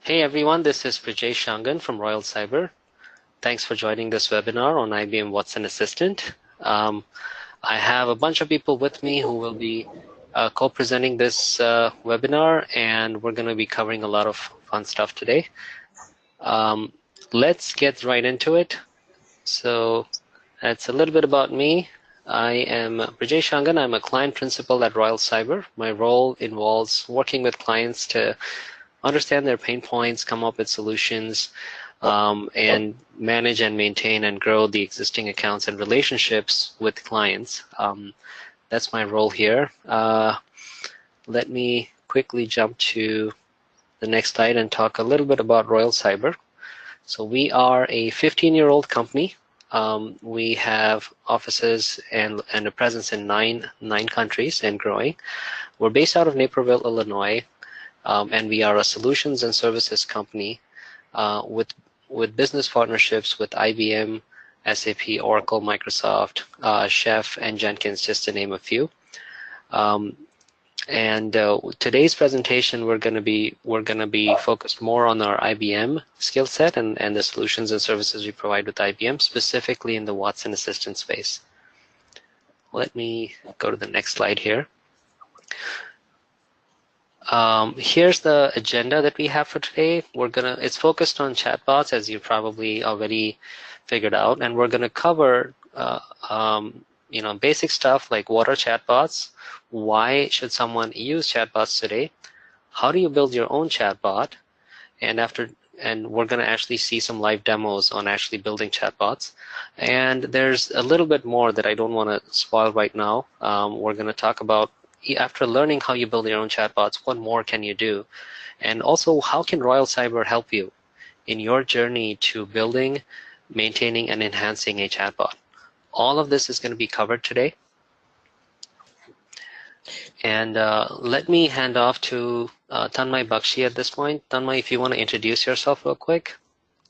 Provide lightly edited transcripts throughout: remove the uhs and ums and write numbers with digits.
Hey everyone, this is Vijay Shangan from Royal Cyber. Thanks for joining this webinar on IBM Watson Assistant. I have a bunch of people with me who will be co-presenting this webinar, and we're going to be covering a lot of fun stuff today. Let's get right into it. So that's a little bit about me. I am Vijay Shangan. I'm a client principal at Royal Cyber. My role involves working with clients to understand their pain points, come up with solutions, and manage and maintain and grow the existing accounts and relationships with clients. That's my role here. Let me quickly jump to the next slide and talk a little bit about Royal Cyber. So we are a 15-year-old company. We have offices and a presence in nine countries and growing. We're based out of Naperville, Illinois. And we are a solutions and services company with business partnerships with IBM, SAP, Oracle, Microsoft, Chef, and Jenkins, just to name a few. Today's presentation, we're going to be focused more on our IBM skill set and the solutions and services we provide with IBM, specifically in the Watson Assistant space. Let me go to the next slide here. Here's the agenda that we have for today. It's focused on chatbots, as you probably already figured out, and we're gonna cover basic stuff like what are chatbots, why should someone use chatbots today, how do you build your own chatbot, and we're gonna actually see some live demos on actually building chatbots. And there's a little bit more that I don't want to spoil right now. We're gonna talk about, after learning how you build your own chatbots, what more can you do? And also, how can Royal Cyber help you in your journey to building, maintaining, and enhancing a chatbot? All of this is going to be covered today. And let me hand off to Tanmay Bakshi at this point. Tanmay, if you want to introduce yourself real quick,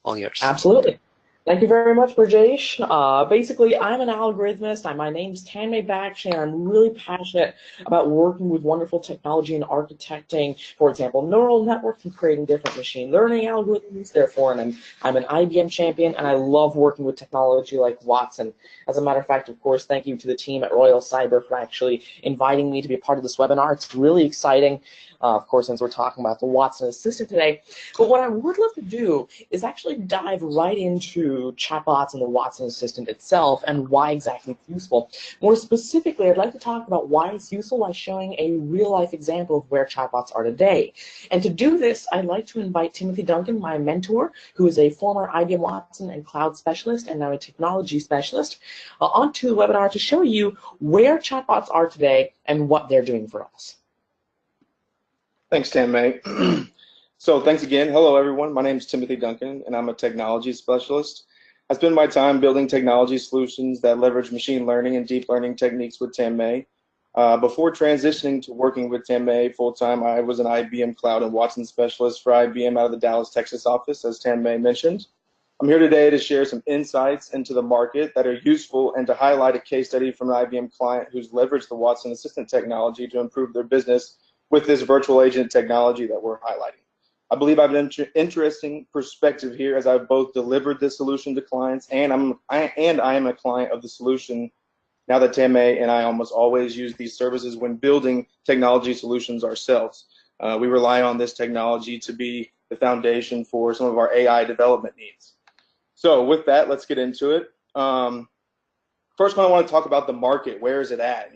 all yours. Absolutely. Thank you very much, Brajesh. Basically, I'm an algorithmist. My name's Tanmay Bakshi, and I'm really passionate about working with wonderful technology and architecting, for example, neural networks and creating different machine learning algorithms. Therefore, I'm an IBM champion, and I love working with technology like Watson. As a matter of fact, of course, thank you to the team at Royal Cyber for actually inviting me to be a part of this webinar. It's really exciting. Of course, since we're talking about the Watson Assistant today. But what I would love to do is actually dive right into chatbots and the Watson Assistant itself and why exactly it's useful. More specifically, I'd like to talk about why it's useful by showing a real-life example of where chatbots are today. And to do this, I'd like to invite Timothy Duncan, my mentor, who is a former IBM Watson and cloud specialist and now a technology specialist, onto the webinar to show you where chatbots are today and what they're doing for us. Thanks, Tanmay. So thanks again. Hello, everyone. My name is Timothy Duncan, and I'm a technology specialist. I spend my time building technology solutions that leverage machine learning and deep learning techniques with Tanmay. Before transitioning to working with Tanmay full-time, I was an IBM Cloud and Watson specialist for IBM out of the Dallas, Texas office, as Tanmay mentioned. I'm here today to share some insights into the market that are useful and to highlight a case study from an IBM client who's leveraged the Watson Assistant technology to improve their business with this virtual agent technology that we're highlighting. I believe I have an interesting perspective here as I've both delivered this solution to clients and I am a client of the solution now that Tanmay and I almost always use these services when building technology solutions ourselves. We rely on this technology to be the foundation for some of our AI development needs. So with that, let's get into it. First one, I want to talk about the market. Where is it at?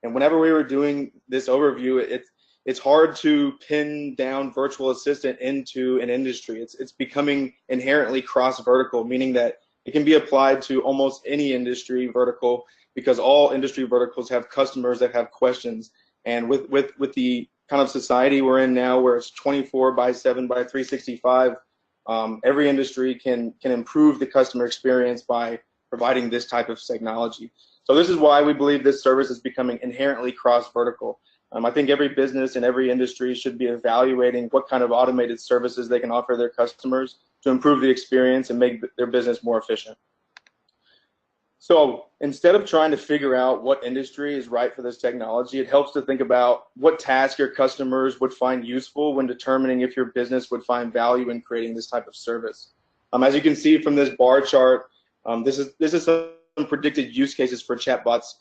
And whenever we were doing this overview, it's hard to pin down virtual assistant into an industry. It's becoming inherently cross-vertical, meaning that it can be applied to almost any industry vertical because all industry verticals have customers that have questions. And with the kind of society we're in now, where it's 24/7 by 365, every industry can improve the customer experience by providing this type of technology. So this is why we believe this service is becoming inherently cross-vertical. I think every business and every industry should be evaluating what kind of automated services they can offer their customers to improve the experience and make their business more efficient. So instead of trying to figure out what industry is right for this technology, it helps to think about what tasks your customers would find useful when determining if your business would find value in creating this type of service. As you can see from this bar chart, this is some predicted use cases for chatbots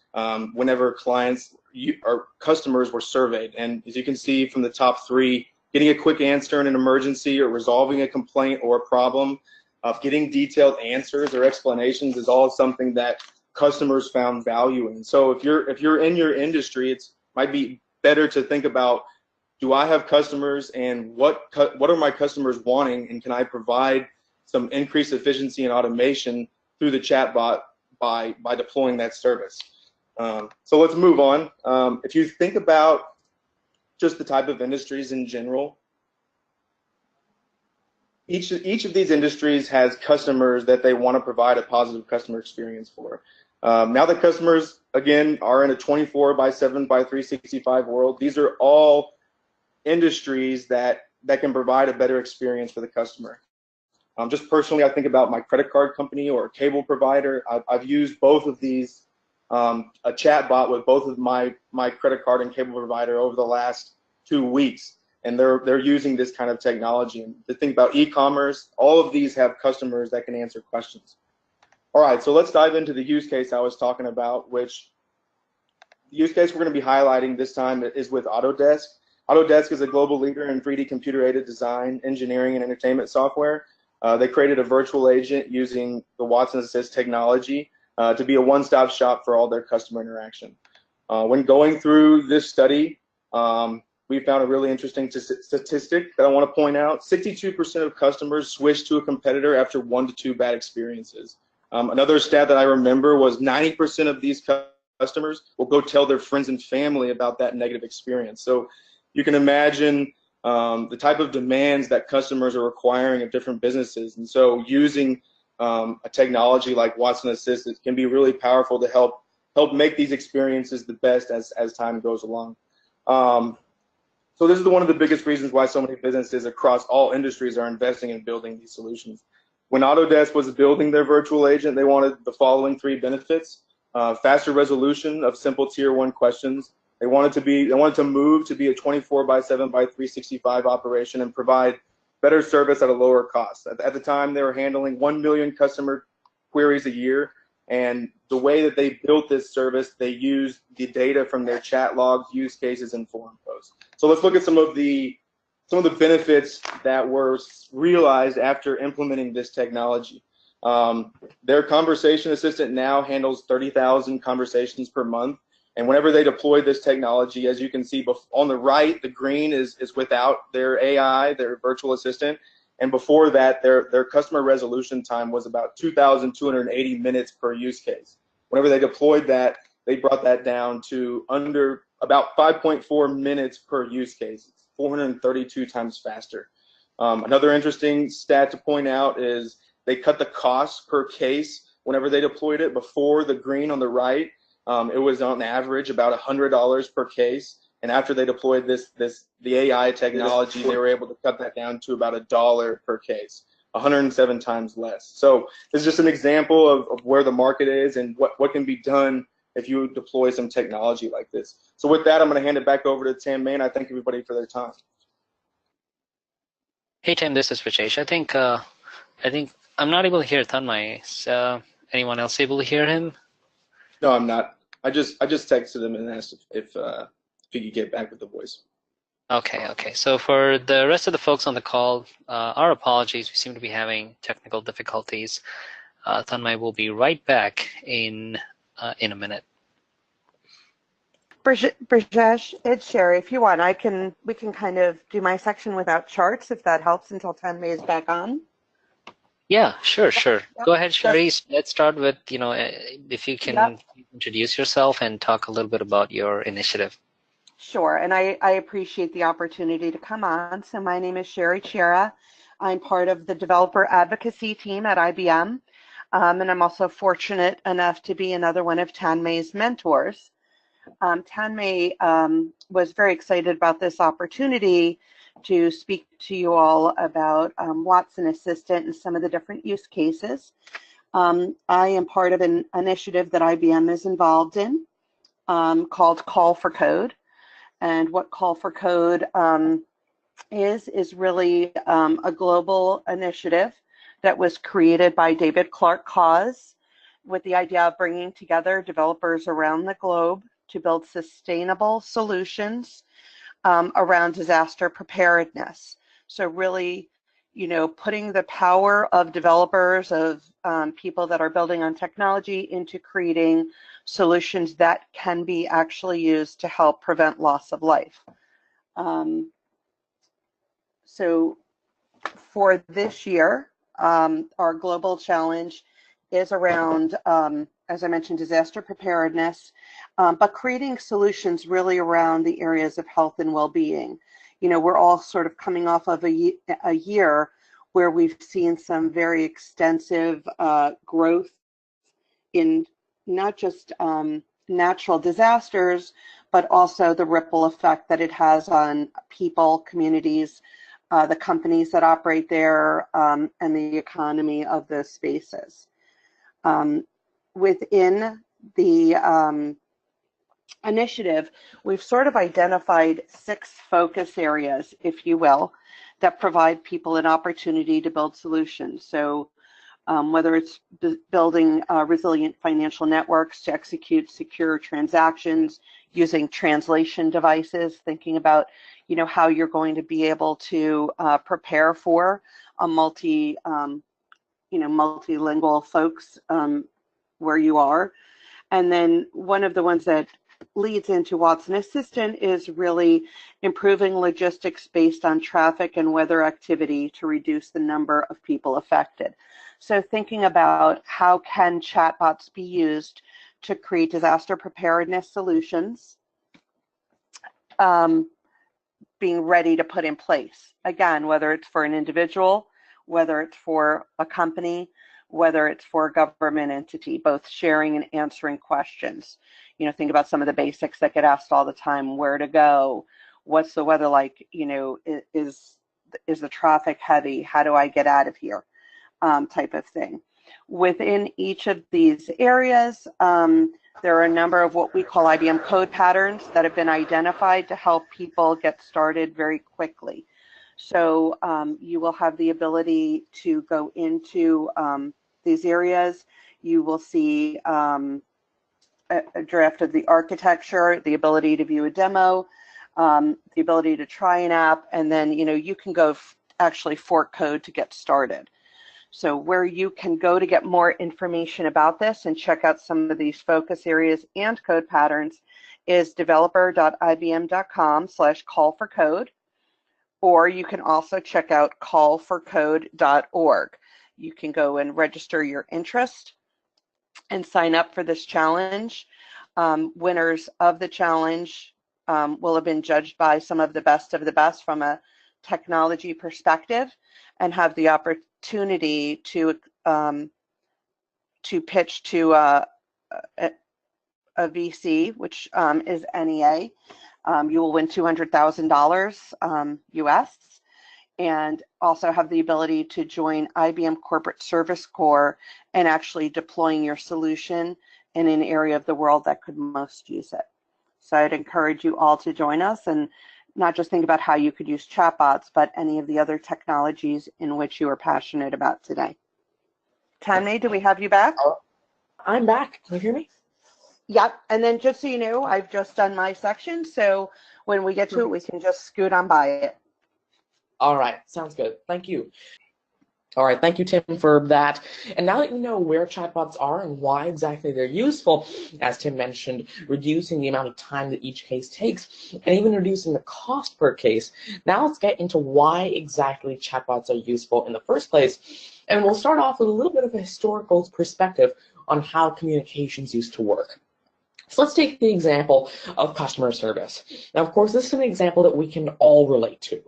whenever clients or customers were surveyed. And as you can see from the top three, getting a quick answer in an emergency or resolving a complaint or a problem, getting detailed answers or explanations is all something that customers found value in. So if you're in your industry, it might be better to think about, do I have customers, and what are my customers wanting, and can I provide some increased efficiency and automation through the chatbot by deploying that service. So let's move on. If you think about just the type of industries in general, each of these industries has customers that they want to provide a positive customer experience for. Now that customers, again, are in a 24/7/365 world, these are all industries that can provide a better experience for the customer. Just personally, I think about my credit card company or a cable provider. I've used both of these, a chatbot with both of my credit card and cable provider over the last 2 weeks. And they're using this kind of technology. And to think about e-commerce, all of these have customers that can answer questions. All right, so let's dive into the use case I was talking about, which the use case we're going to be highlighting this time is with Autodesk. Autodesk is a global leader in 3D computer-aided design, engineering, and entertainment software. They created a virtual agent using the Watson Assist technology to be a one-stop shop for all their customer interaction. When going through this study, we found a really interesting statistic that I want to point out. 62% of customers switched to a competitor after 1 to 2 bad experiences. Another stat that I remember was 90% of these customers will go tell their friends and family about that negative experience. So you can imagine the type of demands that customers are requiring of different businesses. And so using a technology like Watson Assist can be really powerful to help make these experiences the best as time goes along. So this is one of the biggest reasons why so many businesses across all industries are investing in building these solutions. When Autodesk was building their virtual agent, they wanted the following 3 benefits: faster resolution of simple tier 1 questions. They wanted to move to be a 24/7/365 operation and provide better service at a lower cost. At the time, they were handling 1 million customer queries a year. And the way that they built this service, they used the data from their chat logs, use cases, and forum posts. So let's look at some of the benefits that were realized after implementing this technology. Their conversation assistant now handles 30,000 conversations per month. And whenever they deploy this technology, as you can see on the right, the green is without their AI, their virtual assistant. And before that, their customer resolution time was about 2,280 minutes per use case. Whenever they deployed that, they brought that down to under about 5.4 minutes per use case. It's 432 times faster. Another interesting stat to point out is they cut the cost per case whenever they deployed it. Before the green on the right, it was on average about $100 per case. And after they deployed the AI technology, they were able to cut that down to about $1 per case, 107 times less. So this is just an example of where the market is and what can be done if you deploy some technology like this. So with that, I'm going to hand it back over to Tanmay, and I thank everybody for their time. Hey Tim, this is Rajesh. I think I'm not able to hear Tanmay. Is anyone else able to hear him? No, I'm not. I just texted him and asked if he could get back with the voice. Okay. So for the rest of the folks on the call, our apologies. We seem to be having technical difficulties. Tanmay will be right back in a minute. Brajesh, it's Shari. If you want, we can kind of do my section without charts if that helps until Tanmay is back on. Yeah, sure. Go ahead, Shari. Let's start with, if you can introduce yourself and talk a little bit about your initiative. Sure, and I appreciate the opportunity to come on. So my name is Shari Spark. I'm part of the developer advocacy team at IBM, and I'm also fortunate enough to be another one of Tanmay's mentors. Tanmay was very excited about this opportunity to speak to you all about Watson Assistant and some of the different use cases. I am part of an initiative that IBM is involved in called Call for Code. And what Call for Code is really a global initiative that was created by David Clark Cause with the idea of bringing together developers around the globe to build sustainable solutions around disaster preparedness. So really, you know, putting the power of developers, of people that are building on technology into creating solutions that can be actually used to help prevent loss of life. So for this year, our global challenge is around, as I mentioned, disaster preparedness, but creating solutions really around the areas of health and well-being. You know, we're all sort of coming off of a year where we've seen some very extensive growth in not just natural disasters, but also the ripple effect that it has on people, communities, the companies that operate there, and the economy of those spaces. Within the initiative, we've sort of identified 6 focus areas, if you will, that provide people an opportunity to build solutions. So whether it's building resilient financial networks to execute secure transactions using translation devices, thinking about, you know, how you're going to be able to prepare for a multilingual folks where you are. And then one of the ones that leads into Watson Assistant is really improving logistics based on traffic and weather activity to reduce the number of people affected. So thinking about how can chatbots be used to create disaster preparedness solutions, being ready to put in place. Again, whether it's for an individual, whether it's for a company, whether it's for a government entity, both sharing and answering questions. You know, think about some of the basics that get asked all the time: where to go, what's the weather like, you know, is the traffic heavy, how do I get out of here, type of thing. Within each of these areas, there are a number of what we call IBM code patterns that have been identified to help people get started very quickly. So you will have the ability to go into these areas. You will see a draft of the architecture, the ability to view a demo, the ability to try an app, and then, you know, you can go actually fork code to get started. So where you can go to get more information about this and check out some of these focus areas and code patterns is developer.ibm.com/call-for-code, or you can also check out callforcode.org. You can go and register your interest and sign up for this challenge. Winners of the challenge will have been judged by some of the best from a technology perspective and have the opportunity to pitch to a VC, which is NEA. You will win $200,000 US, and also have the ability to join IBM Corporate Service Corps and actually deploying your solution in an area of the world that could most use it. So I'd encourage you all to join us and not just think about how you could use chatbots, but any of the other technologies in which you are passionate about today. Tanmay, do we have you back? I'm back. Can you hear me? Yep. And then just so you know, I've just done my section. So when we get to it, we can just scoot on by it. All right. Sounds good. Thank you. All right, thank you, Tim, for that. And now that you know where chatbots are and why exactly they're useful, as Tim mentioned, reducing the amount of time that each case takes, and even reducing the cost per case, now let's get into why exactly chatbots are useful in the first place. And we'll start off with a little bit of a historical perspective on how communications used to work. So let's take the example of customer service. Now, of course, this is an example that we can all relate to.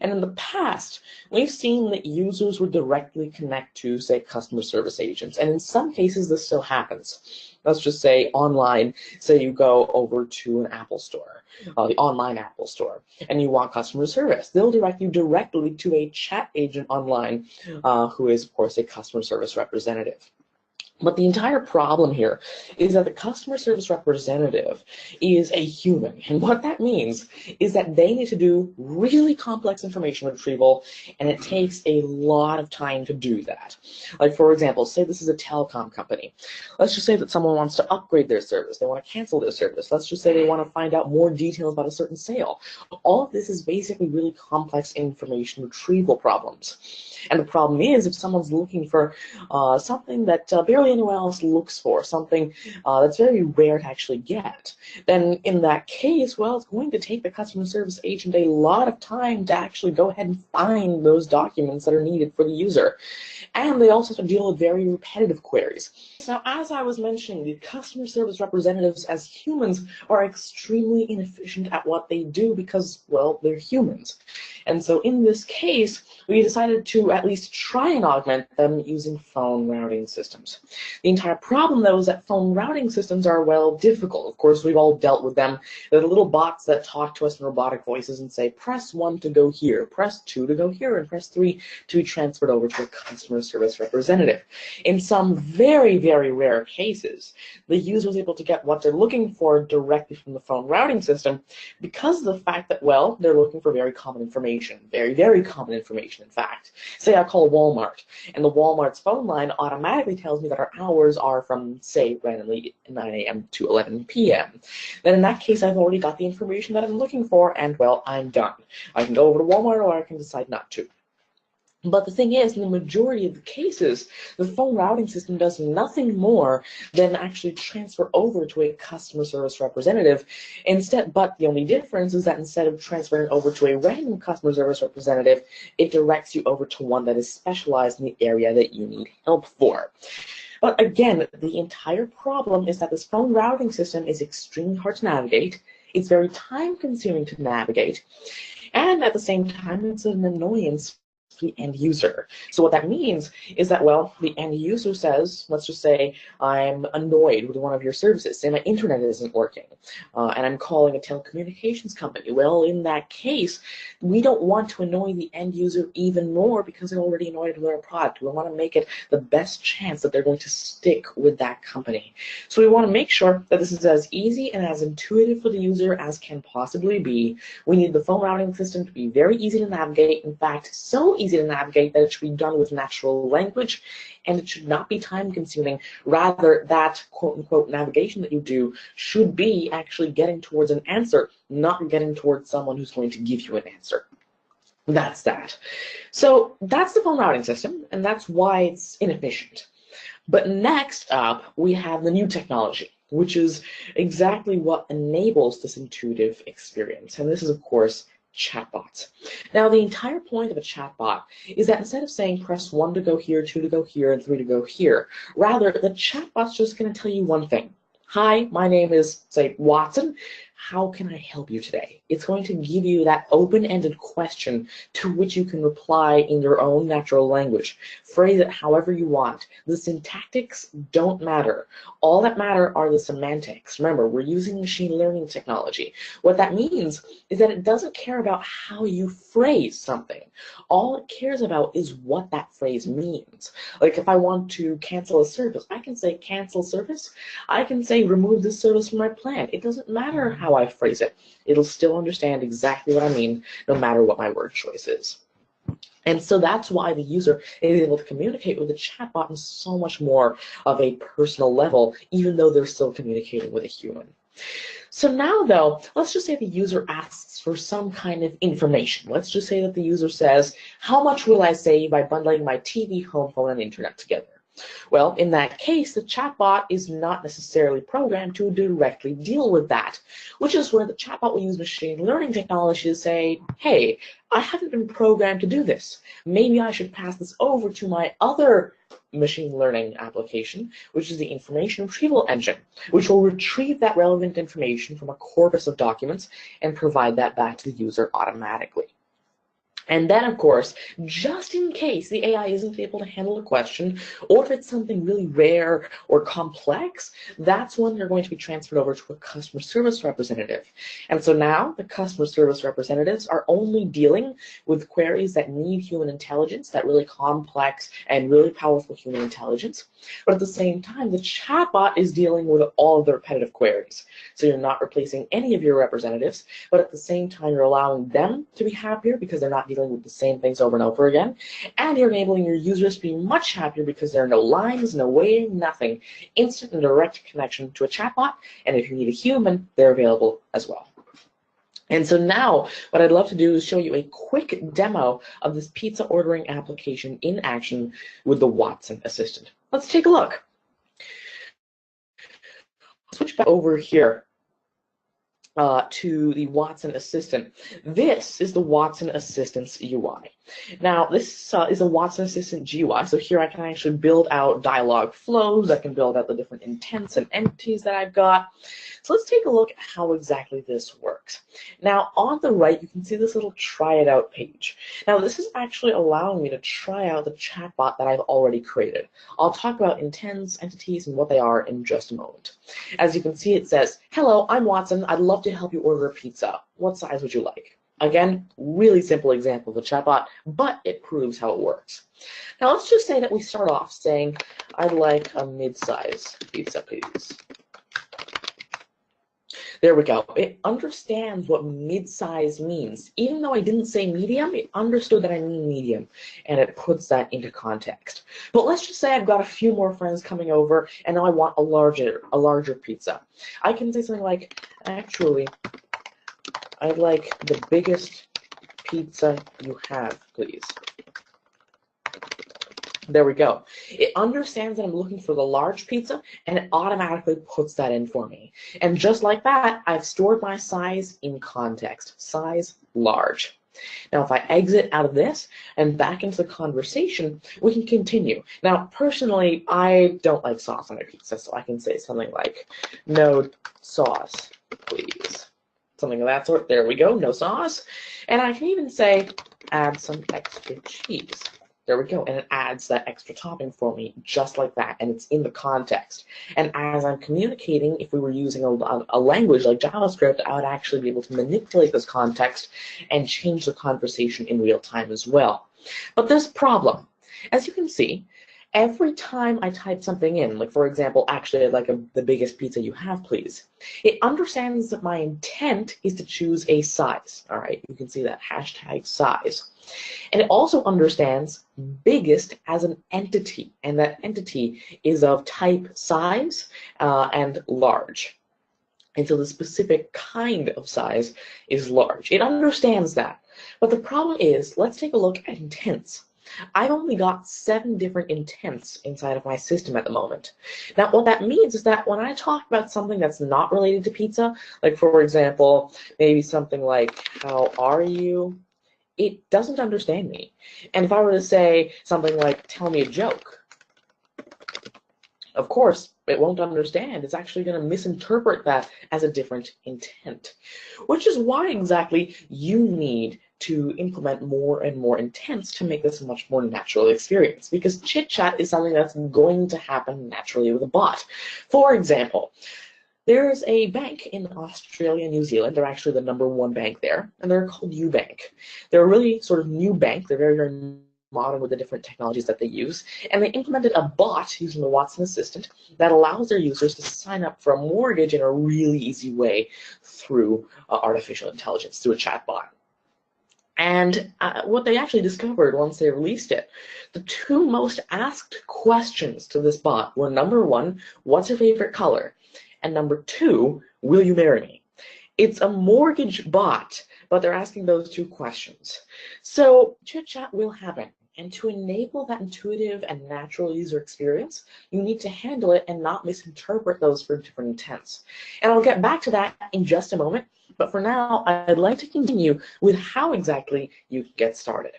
And in the past, we've seen that users would directly connect to, say, customer service agents. And in some cases, this still happens. Let's just say online, say you go over to an Apple store, the online Apple store, and you want customer service. They'll direct you directly to a chat agent online who is, of course, a customer service representative. But the entire problem here is that the customer service representative is a human. And what that means is that they need to do really complex information retrieval, and it takes a lot of time to do that. Like, for example, say this is a telecom company. Let's just say that someone wants to upgrade their service. They want to cancel their service. Let's just say they want to find out more details about a certain sale. All of this is basically really complex information retrieval problems. And the problem is, if someone's looking for something that barely anyone else looks for, something that's very rare to actually get, then in that case, well, it's going to take the customer service agent a lot of time to actually go ahead and find those documents that are needed for the user. And they also have to deal with very repetitive queries. Now, as I was mentioning, the customer service representatives as humans are extremely inefficient at what they do because, well, they're humans. And so in this case, we decided to at least try and augment them using phone routing systems. The entire problem, though, is that phone routing systems are, well, difficult. Of course, we've all dealt with them. They're the little bots that talk to us in robotic voices and say, press 1 to go here, press 2 to go here, and press 3 to be transferred over to a customer service representative. In some very, very rare cases, the user is able to get what they're looking for directly from the phone routing system because of the fact that, well, they're looking for very common information, very, very common information, in fact. Say I call Walmart, and the Walmart's phone line automatically tells me that our hours are from, say, randomly 9 a.m. to 11 p.m. Then in that case, I've already got the information that I'm looking for, and, well, I'm done. I can go over to Walmart, or I can decide not to. But the thing is, in the majority of the cases, the phone routing system does nothing more than actually transfer over to a customer service representative. But the only difference is that instead of transferring over to a random customer service representative, it directs you over to one that is specialized in the area that you need help for. But again, the entire problem is that this phone routing system is extremely hard to navigate. It's very time-consuming to navigate. And at the same time, it's an annoyance the end user. So what that means is that, well, the end user says, let's just say I'm annoyed with one of your services, say my internet isn't working, and I'm calling a telecommunications company. Well, in that case, we don't want to annoy the end user even more because they're already annoyed with our product. We want to make it the best chance that they're going to stick with that company. So we want to make sure that this is as easy and as intuitive for the user as can possibly be. We need the phone routing system to be very easy to navigate. In fact, so easy to navigate that it should be done with natural language, and it should not be time consuming. Rather, that quote-unquote navigation that you do should be actually getting towards an answer, not getting towards someone who's going to give you an answer. That's that. So that's the phone routing system, and that's why it's inefficient. But next up, we have the new technology, which is exactly what enables this intuitive experience. And this is, of course, chatbots. Now, the entire point of a chatbot is that instead of saying press 1 to go here, 2 to go here, and 3 to go here, rather, the chatbot's just going to tell you one thing. Hi, my name is, say, Watson. How can I help you today? It's going to give you that open-ended question to which you can reply in your own natural language. Phrase it however you want. The syntactics don't matter. All that matter are the semantics. Remember, we're using machine learning technology. What that means is that it doesn't care about how you phrase something. All it cares about is what that phrase means. Like if I want to cancel a service, I can say cancel service. I can say remove this service from my plan. It doesn't matter how I phrase it. It'll still understand exactly what I mean, no matter what my word choice is. And so that's why the user is able to communicate with the chatbot on so much more of a personal level, even though they're still communicating with a human. So now, though, let's just say the user asks for some kind of information. Let's just say that the user says, how much will I save by bundling my TV, home phone, and internet together? Well, in that case, the chatbot is not necessarily programmed to directly deal with that, which is where the chatbot will use machine learning technology to say, hey, I haven't been programmed to do this. Maybe I should pass this over to my other machine learning application, which is the information retrieval engine, which will retrieve that relevant information from a corpus of documents and provide that back to the user automatically. And then, of course, just in case the AI isn't able to handle a question, or if it's something really rare or complex, that's when they're going to be transferred over to a customer service representative. And so now the customer service representatives are only dealing with queries that need human intelligence, that really complex and really powerful human intelligence. But at the same time, the chatbot is dealing with all of the repetitive queries. So you're not replacing any of your representatives, but at the same time, you're allowing them to be happier because they're not dealing with the same things over and over again. And you're enabling your users to be much happier because there are no lines, no waiting, nothing. Instant and direct connection to a chatbot. And if you need a human, they're available as well. And so now what I'd love to do is show you a quick demo of this pizza ordering application in action with the Watson Assistant. Let's take a look. Switch back over here to the Watson Assistant. This is the Watson Assistant's UI. Now, this is a Watson Assistant GUI, so here I can actually build out dialogue flows, I can build out the different intents and entities that I've got. So let's take a look at how exactly this works. Now, on the right, you can see this little try it out page. Now, this is actually allowing me to try out the chatbot that I've already created. I'll talk about intents, entities, and what they are in just a moment. As you can see, it says, "Hello, I'm Watson. I'd love to help you order a pizza. What size would you like?" Again, really simple example of a chatbot, but it proves how it works. Now, let's just say that we start off saying, "I'd like a mid-size pizza, please." There we go. It understands what mid-size means. Even though I didn't say medium, it understood that I mean medium, and it puts that into context. But let's just say I've got a few more friends coming over, and now I want a larger pizza. I can say something like, "Actually, I'd like the biggest pizza you have, please." There we go. It understands that I'm looking for the large pizza, and it automatically puts that in for me. And just like that, I've stored my size in context. Size large. Now, if I exit out of this and back into the conversation, we can continue. Now, personally, I don't like sauce on my pizza, so I can say something like, "No sauce, please." Something of that sort. There we go, no sauce. And I can even say, "Add some extra cheese." There we go, and it adds that extra topping for me just like that, and it's in the context. And as I'm communicating, if we were using a language like JavaScript, I would actually be able to manipulate this context and change the conversation in real time as well. But there's a problem. As you can see, every time I type something in, like for example, "Actually, I'd like the biggest pizza you have, please," it understands that my intent is to choose a size. All right, you can see that hashtag size. And it also understands biggest as an entity, and that entity is of type size and large. And so the specific kind of size is large. It understands that. But the problem is, let's take a look at intents. I've only got 7 different intents inside of my system at the moment. Now, what that means is that when I talk about something that's not related to pizza, like for example, maybe something like, "How are you?" it doesn't understand me. And if I were to say something like, "Tell me a joke," of course, it won't understand. It's actually going to misinterpret that as a different intent, which is why exactly you need to implement more and more intents to make this a much more natural experience, because chit-chat is something that's going to happen naturally with a bot. For example, there's a bank in Australia and New Zealand. They're actually the #1 bank there, and they're called UBank. They're a really sort of new bank. They're very, very modern with the different technologies that they use, and they implemented a bot using the Watson Assistant that allows their users to sign up for a mortgage in a really easy way through artificial intelligence, through a chatbot. And what they actually discovered once they released it, the 2 most asked questions to this bot were #1, "What's your favorite color?" and #2, "Will you marry me?" It's a mortgage bot, but they're asking those 2 questions. So chit-chat will happen. And to enable that intuitive and natural user experience, you need to handle it and not misinterpret those for different intents. And I'll get back to that in just a moment. But for now, I'd like to continue with how exactly you get started.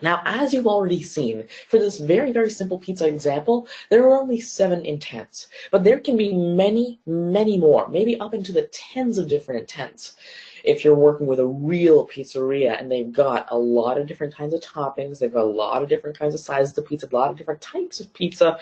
Now, as you've already seen, for this very, very simple pizza example, there are only 7 intents. But there can be many, many more, maybe up into the tens of different intents. If you're working with a real pizzeria and they've got a lot of different kinds of toppings, they've got a lot of different kinds of sizes of pizza, a lot of different types of pizza,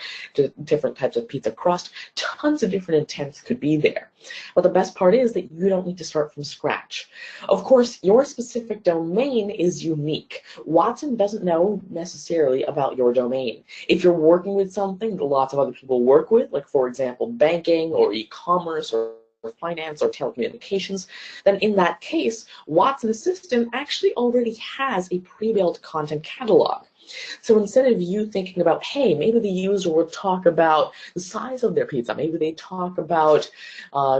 different types of pizza crust, tons of different intents could be there. But the best part is that you don't need to start from scratch. Of course, your specific domain is unique. Watson doesn't know necessarily about your domain. If you're working with something that lots of other people work with, like for example, banking or e-commerce or finance or telecommunications, then in that case, Watson Assistant actually already has a pre-built content catalog. So instead of you thinking about, hey, maybe the user will talk about the size of their pizza, maybe they talk about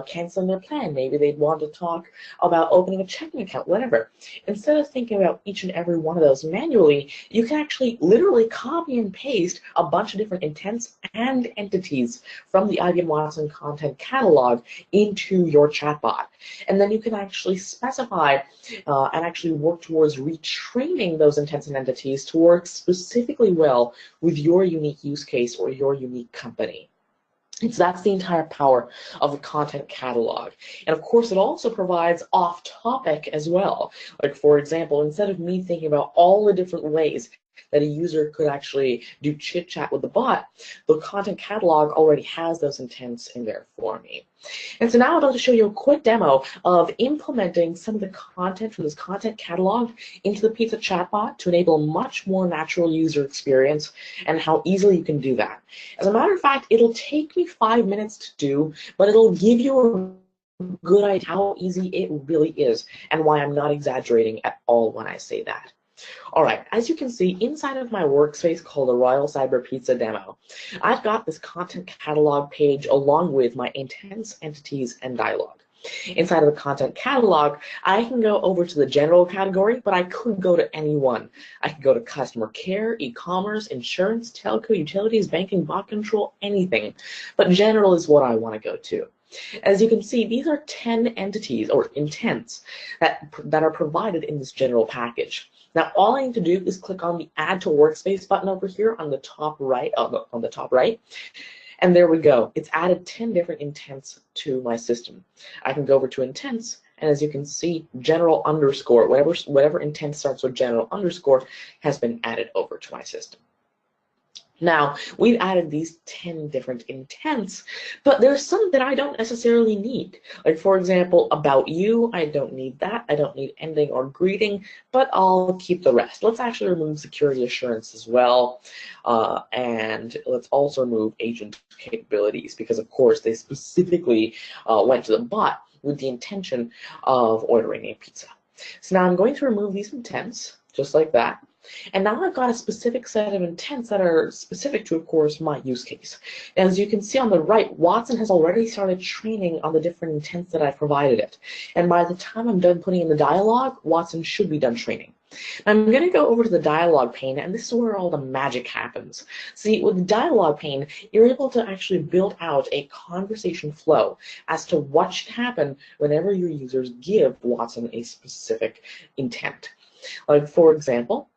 canceling their plan, maybe they'd want to talk about opening a checking account, whatever. Instead of thinking about each and every one of those manually, you can actually literally copy and paste a bunch of different intents and entities from the IBM Watson content catalog into your chatbot. And then you can actually specify and actually work towards retraining those intents and entities to work specifically well with your unique use case or your unique company. That's the entire power of the content catalog. And of course, it also provides off-topic as well. Like for example, instead of me thinking about all the different ways that a user could actually do chit-chat with the bot, the content catalog already has those intents in there for me. And so now I'd like to show you a quick demo of implementing some of the content from this content catalog into the Pizza chatbot to enable a much more natural user experience and how easily you can do that. As a matter of fact, it'll take me 5 minutes to do, but it'll give you a good idea how easy it really is and why I'm not exaggerating at all when I say that. All right, as you can see, inside of my workspace called the Royal Cyber Pizza demo, I've got this content catalog page along with my intents, entities, and dialogue. Inside of the content catalog, I can go over to the general category, but I could go to any one. I could go to customer care, e-commerce, insurance, telco, utilities, banking, bot control, anything. But general is what I want to go to. As you can see, these are 10 entities or intents that are provided in this general package. Now, all I need to do is click on the Add to Workspace button over here on the top right, and there we go. It's added 10 different intents to my system. I can go over to intents, and as you can see, general underscore, whatever intent starts with general underscore has been added over to my system. Now, we've added these 10 different intents, but there's some that I don't necessarily need. Like, for example, about you, I don't need that. I don't need ending or greeting, but I'll keep the rest. Let's actually remove security assurance as well, and let's also remove agent capabilities because, of course, they specifically went to the bot with the intention of ordering a pizza. So now I'm going to remove these intents, just like that. And now I've got a specific set of intents that are specific to, of course, my use case. As you can see on the right, Watson has already started training on the different intents that I've provided it. And by the time I'm done putting in the dialogue, Watson should be done training. I'm going to go over to the dialogue pane, and this is where all the magic happens. See, with the dialogue pane, you're able to actually build out a conversation flow as to what should happen whenever your users give Watson a specific intent. Like, for example,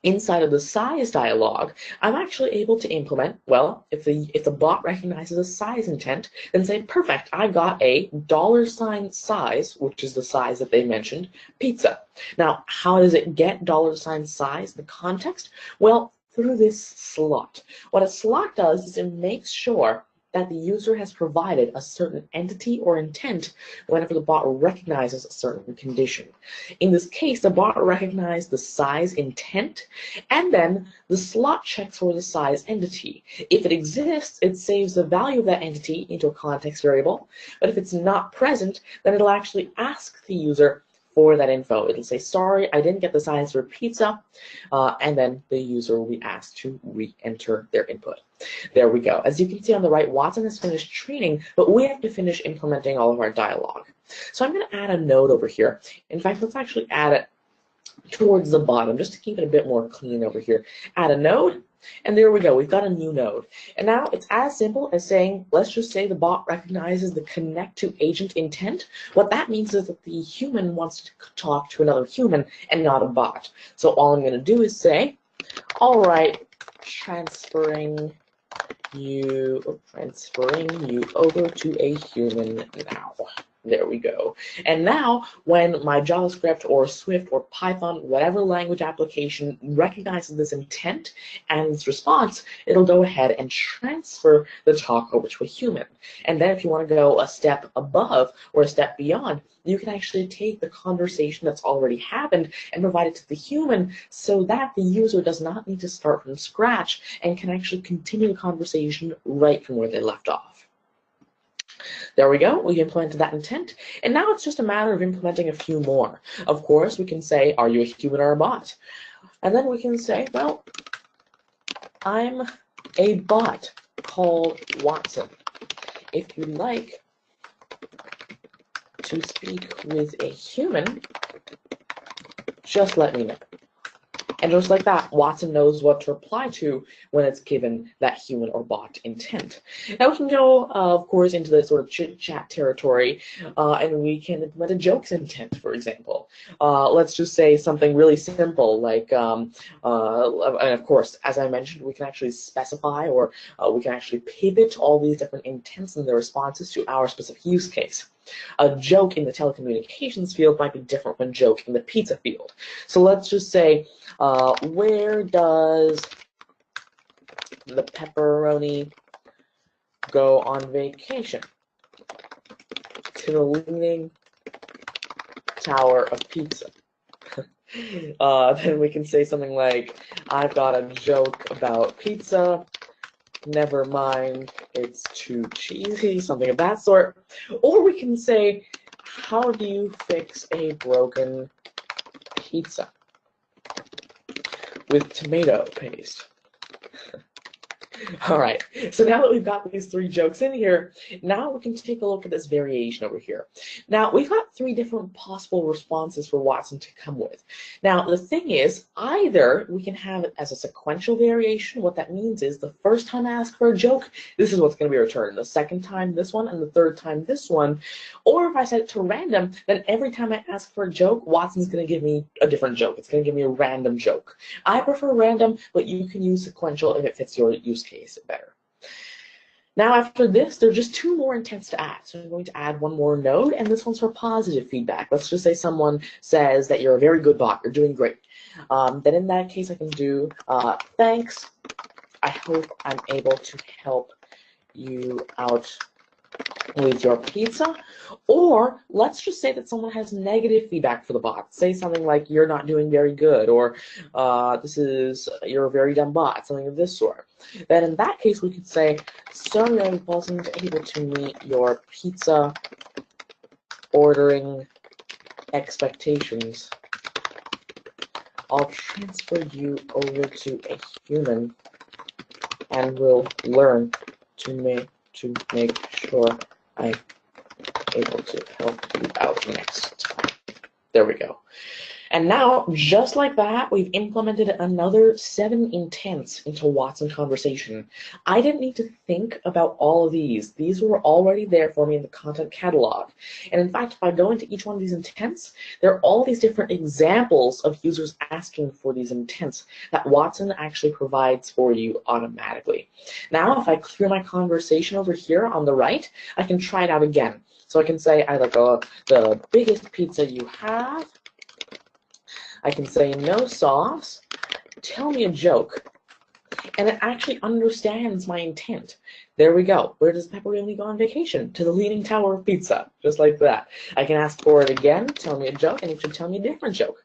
inside of the size dialog, I'm actually able to implement, well, if the bot recognizes a size intent, then say, perfect, I got a $ size, which is the size that they mentioned, pizza. Now, how does it get $ size, the context? Well, through this slot. What a slot does is it makes sure that the user has provided a certain entity or intent whenever the bot recognizes a certain condition. In this case, the bot recognized the size intent, and then the slot checks for the size entity. If it exists, it saves the value of that entity into a context variable, but if it's not present, then it'll actually ask the user for that info. It'll say, sorry, I didn't get the size for pizza, and then the user will be asked to re-enter their input. There we go. As you can see on the right, Watson has finished training, but we have to finish implementing all of our dialogue. So I'm going to add a node over here. In fact, let's actually add it towards the bottom, just to keep it a bit more clean over here. Add a node, and there we go. We've got a new node. And now it's as simple as saying, let's just say the bot recognizes the connect to agent intent. What that means is that the human wants to talk to another human and not a bot. So all I'm going to do is say, all right, transferring you over to a human now. There we go. And now, when my JavaScript or Swift or Python, whatever language application recognizes this intent and its response, it'll go ahead and transfer the talk over to a human. And then if you want to go a step above or a step beyond, you can actually take the conversation that's already happened and provide it to the human so that the user does not need to start from scratch and can actually continue the conversation right from where they left off. There we go, we implemented that intent, and now it's just a matter of implementing a few more. Of course, we can say, are you a human or a bot? And then we can say, well, I'm a bot called Watson. If you'd like to speak with a human, just let me know. And just like that, Watson knows what to reply to when it's given that human or bot intent. Now we can go, of course, into the sort of chit-chat territory, and we can implement a jokes intent, for example. Let's just say something really simple, like, and of course, as I mentioned, we can actually specify or we can actually pivot all these different intents and their responses to our specific use case. A joke in the telecommunications field might be different from a joke in the pizza field. So let's just say, where does the pepperoni go on vacation? To the Leaning Tower of Pizza. Then we can say something like, I've got a joke about pizza. Never mind, it's too cheesy, something of that sort. Or we can say, how do you fix a broken pizza? With tomato paste. All right, so now that we've got these three jokes in here, now we can take a look at this variation over here. Now, we've got three different possible responses for Watson to come with. Now, the thing is, either we can have it as a sequential variation. What that means is the first time I ask for a joke, this is what's going to be returned. The second time, this one, and the third time, this one. Or if I set it to random, then every time I ask for a joke, Watson's going to give me a different joke. It's going to give me a random joke. I prefer random, but you can use sequential if it fits your use case better. Now after this, there are just two more intents to add. So I'm going to add one more node, and this one's for positive feedback. Let's just say someone says that you're a very good bot, you're doing great. Then in that case, I can do, thanks, I hope I'm able to help you out with your pizza. Or let's just say that someone has negative feedback for the bot. Say something like, you're not doing very good, or you're a very dumb bot, something of this sort. Then in that case, we could say, sorry I wasn't able to meet your pizza ordering expectations. I'll transfer you over to a human and we'll learn to make sure I'm able to help you out next time. There we go. And now, just like that, we've implemented another 7 intents into Watson Conversation. I didn't need to think about all of these. These were already there for me in the content catalog. And in fact, if I go into each one of these intents, there are all these different examples of users asking for these intents that Watson actually provides for you automatically. Now, if I clear my conversation over here on the right, I can try it out again. So I can say, I like the biggest pizza you have. I can say no sauce, tell me a joke, and it actually understands my intent. There we go. Where does pepperoni go on vacation? To the Leaning Tower of Pizza, just like that. I can ask for it again, tell me a joke, and it should tell me a different joke.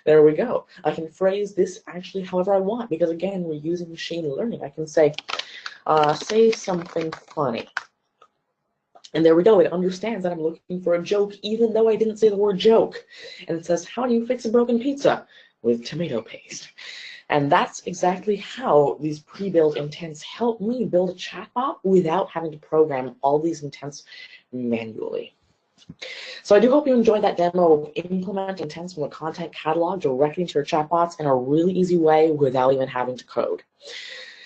There we go. I can phrase this actually however I want, because again, we're using machine learning. I can say something funny. And there we go, it understands that I'm looking for a joke even though I didn't say the word joke. And it says, how do you fix a broken pizza? With tomato paste. And that's exactly how these pre-built intents help me build a chatbot without having to program all these intents manually. So I do hope you enjoyed that demo of implementing intents from the content catalog directly into your chatbots in a really easy way without even having to code.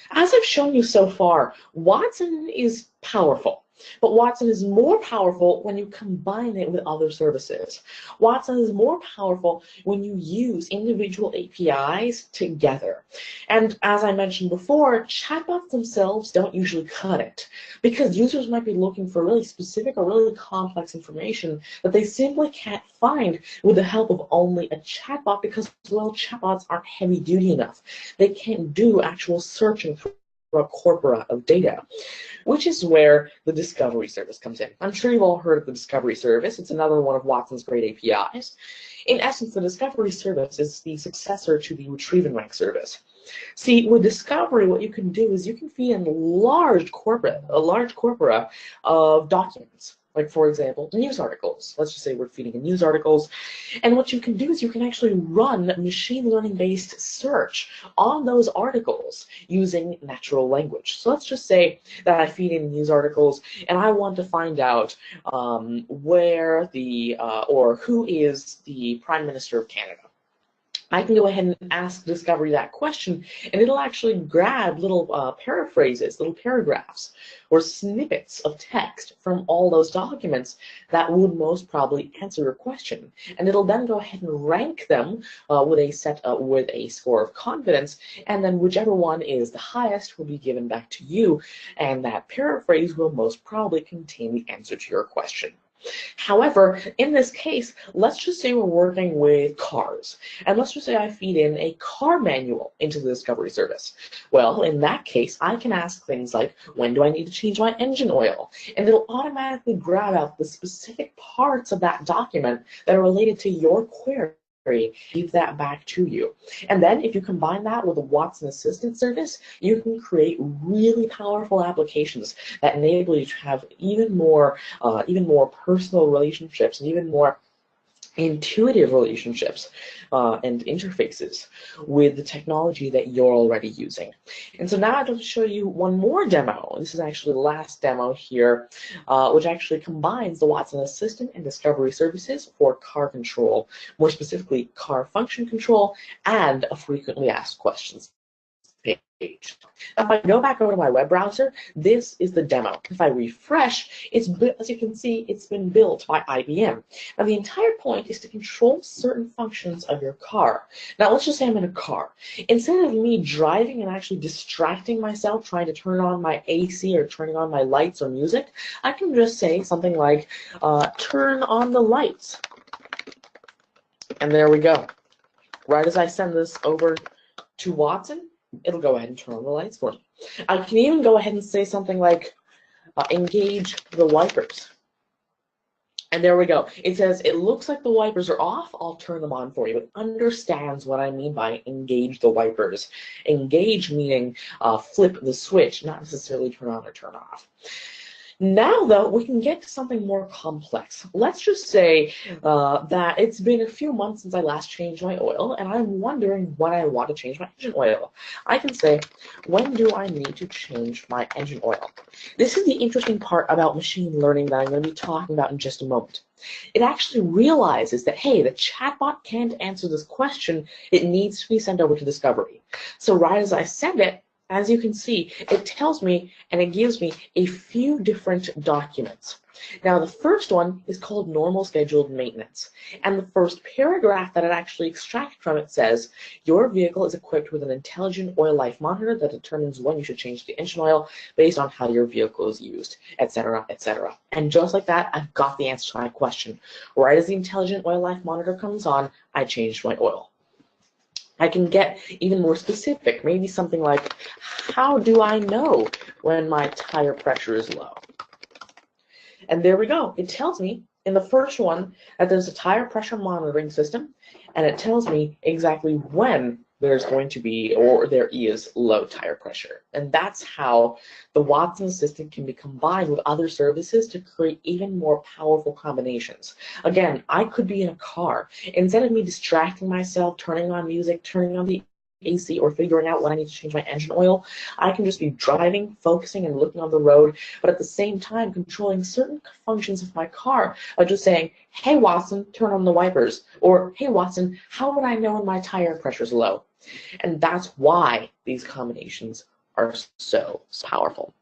As I've shown you so far, Watson is powerful. But Watson is more powerful when you combine it with other services. Watson is more powerful when you use individual APIs together. And as I mentioned before, chatbots themselves don't usually cut it, because users might be looking for really specific or really complex information that they simply can't find with the help of only a chatbot, because, well, chatbots aren't heavy duty enough. They can't do actual searching for a corpora of data, which is where the discovery service comes in. I'm sure you've all heard of the discovery service. It's another one of Watson's great APIs. In essence, the discovery service is the successor to the retrieve and rank service. See, with discovery, what you can do is you can feed in a large corpora of documents. Like, for example, news articles. Let's just say we're feeding in news articles. And what you can do is you can actually run machine learning-based search on those articles using natural language. So let's just say that I feed in news articles and I want to find out where the, or who is the Prime Minister of Canada. I can go ahead and ask Discovery that question, and it'll actually grab little paraphrases, little paragraphs, or snippets of text from all those documents that would most probably answer your question. And it'll then go ahead and rank them with a score of confidence, and then whichever one is the highest will be given back to you, and that paraphrase will most probably contain the answer to your question. However, in this case, let's just say we're working with cars, and let's just say I feed in a car manual into the discovery service. Well, in that case, I can ask things like, when do I need to change my engine oil? And it'll automatically grab out the specific parts of that document that are related to your query, give that back to you. And then if you combine that with the Watson Assistant service, you can create really powerful applications that enable you to have even more personal relationships and even more intuitive relationships and interfaces with the technology that you're already using. And so now I'd like to show you one more demo. This is actually the last demo here, which actually combines the Watson Assistant and Discovery services for car control, more specifically car function control and a frequently asked questions page. Now, if I go back over to my web browser, this is the demo. If I refresh, as you can see, it's been built by IBM. Now, the entire point is to control certain functions of your car. Now, let's just say I'm in a car. Instead of me driving and actually distracting myself trying to turn on my AC or turning on my lights or music, I can just say something like, turn on the lights. And there we go. Right as I send this over to Watson, it'll go ahead and turn on the lights for me. I can even go ahead and say something like, engage the wipers. And there we go. It says, it looks like the wipers are off. I'll turn them on for you. It understands what I mean by engage the wipers. Engage meaning flip the switch, not necessarily turn on or turn off. Now, though, we can get to something more complex. Let's just say that it's been a few months since I last changed my oil, and I'm wondering when I want to change my engine oil. I can say, when do I need to change my engine oil? This is the interesting part about machine learning that I'm going to be talking about in just a moment. It actually realizes that, hey, the chatbot can't answer this question. It needs to be sent over to Discovery. So right as I send it, as you can see, it tells me and it gives me a few different documents. Now, the first one is called normal scheduled maintenance. And the first paragraph that it actually extracted from it says, your vehicle is equipped with an intelligent oil life monitor that determines when you should change the engine oil based on how your vehicle is used, etc., etc. And just like that, I've got the answer to my question. Right as the intelligent oil life monitor comes on, I changed my oil. I can get even more specific, maybe something like, how do I know when my tire pressure is low? And there we go. It tells me in the first one that there's a tire pressure monitoring system, and it tells me exactly when there's going to be, or there is, low tire pressure. And that's how the Watson Assistant can be combined with other services to create even more powerful combinations. Again, I could be in a car. Instead of me distracting myself, turning on music, turning on the AC, or figuring out when I need to change my engine oil, I can just be driving, focusing, and looking on the road, but at the same time controlling certain functions of my car by just saying, hey Watson, turn on the wipers, or hey Watson, how would I know when my tire pressure is low? And that's why these combinations are so powerful.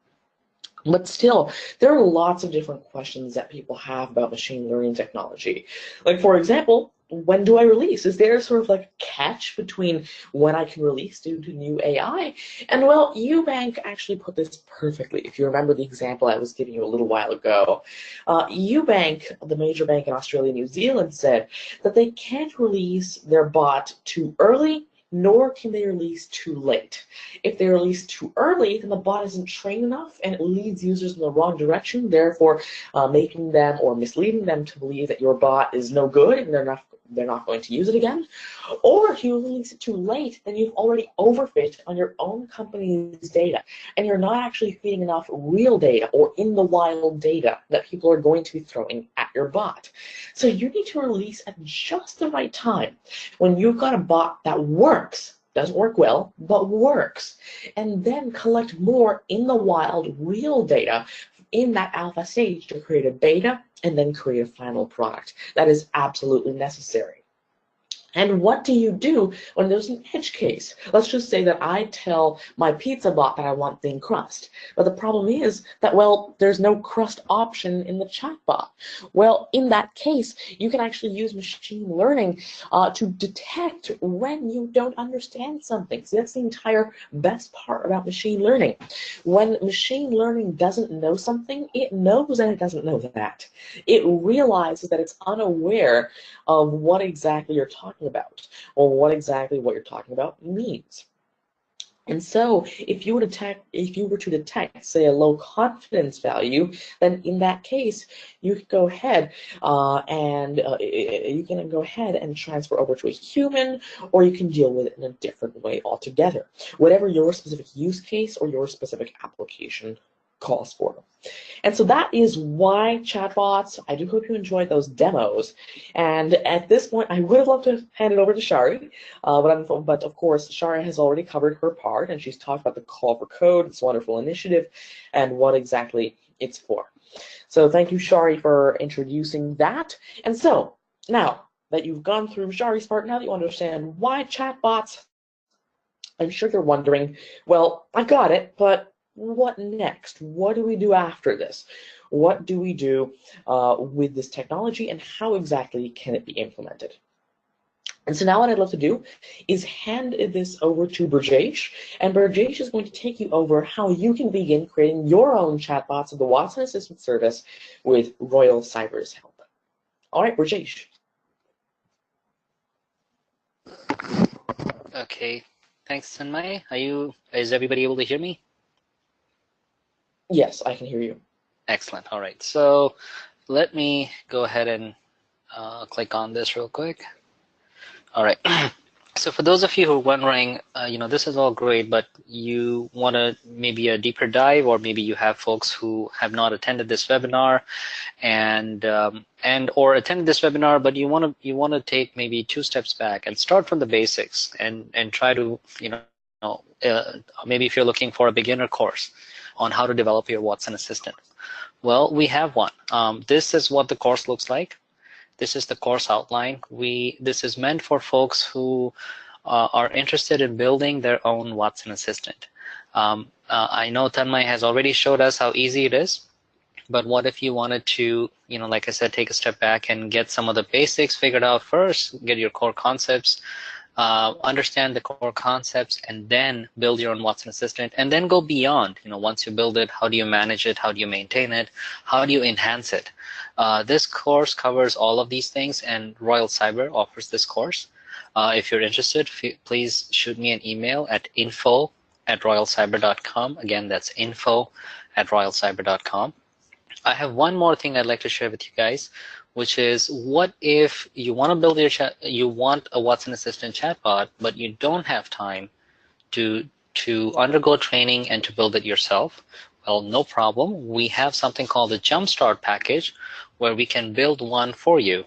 But still, there are lots of different questions that people have about machine learning technology. Like, for example, when do I release? Is there sort of like a catch between when I can release due to new AI? And well, Eubank actually put this perfectly. If you remember the example I was giving you a little while ago, Eubank, the major bank in Australia and New Zealand, said that they can't release their bot too early, nor can they release too late. If they release too early, then the bot isn't trained enough and it leads users in the wrong direction, therefore making them or misleading them to believe that your bot is no good and they're not going to use it again. Or if you release it too late, then you've already overfit on your own company's data, and you're not actually feeding enough real data or in the wild data that people are going to be throwing at your bot. So you need to release at just the right time when you've got a bot that works, doesn't work well, but works, and then collect more in the wild real data in that alpha stage to create a beta and then create a final product. That is absolutely necessary. And what do you do when there's an edge case? Let's just say that I tell my pizza bot that I want thin crust. But the problem is that, well, there's no crust option in the chatbot. Well, in that case, you can actually use machine learning to detect when you don't understand something. So that's the entire best part about machine learning. When machine learning doesn't know something, it knows that it doesn't know that. It realizes that it's unaware of what exactly you're talking about, or what exactly what you're talking about means. And so, if you were to detect, say, a low confidence value, then in that case, you could go ahead and transfer over to a human, or you can deal with it in a different way altogether, whatever your specific use case or your specific application calls for. And so that is why chatbots. I do hope you enjoyed those demos. And at this point, I would have loved to hand it over to Shari, but of course, Shari has already covered her part, and she's talked about the call for code, this wonderful initiative, and what exactly it's for. So thank you, Shari, for introducing that. And so now that you've gone through Shari's part, now that you understand why chatbots, I'm sure you're wondering, well, I got it, but what next? What do we do after this? What do we do with this technology, and how exactly can it be implemented? And so now what I'd love to do is hand this over to Brajesh, and Brajesh is going to take you over how you can begin creating your own chatbots of the Watson Assistant service with Royal Cyber's help. All right, Brajesh. Okay, thanks, Tanmay. Is everybody able to hear me? Yes, I can hear you. Excellent. All right. So let me go ahead and click on this real quick. All right. So for those of you who are wondering, this is all great, but you want to maybe a deeper dive, or maybe you have folks who have not attended this webinar and or attended this webinar, but you want to take maybe 2 steps back and start from the basics and try to, maybe if you're looking for a beginner course on how to develop your Watson Assistant. Well, we have one. This is what the course looks like. This is the course outline. This is meant for folks who are interested in building their own Watson Assistant. I know Tanmay has already showed us how easy it is, but what if you wanted to, like I said, take a step back and get some of the basics figured out first, get your core concepts, understand the core concepts, and then build your own Watson Assistant, and then go beyond. Once you build it, how do you manage it? How do you maintain it? How do you enhance it? This course covers all of these things, and Royal Cyber offers this course. If you're interested, please shoot me an email at info@royalcyber.com. Again, that's info@royalcyber.com. I have one more thing I'd like to share with you guys, which is, what if you want to build you want a Watson Assistant chatbot, but you don't have time to undergo training and to build it yourself? Well, no problem. We have something called the jumpstart package, where we can build one for you.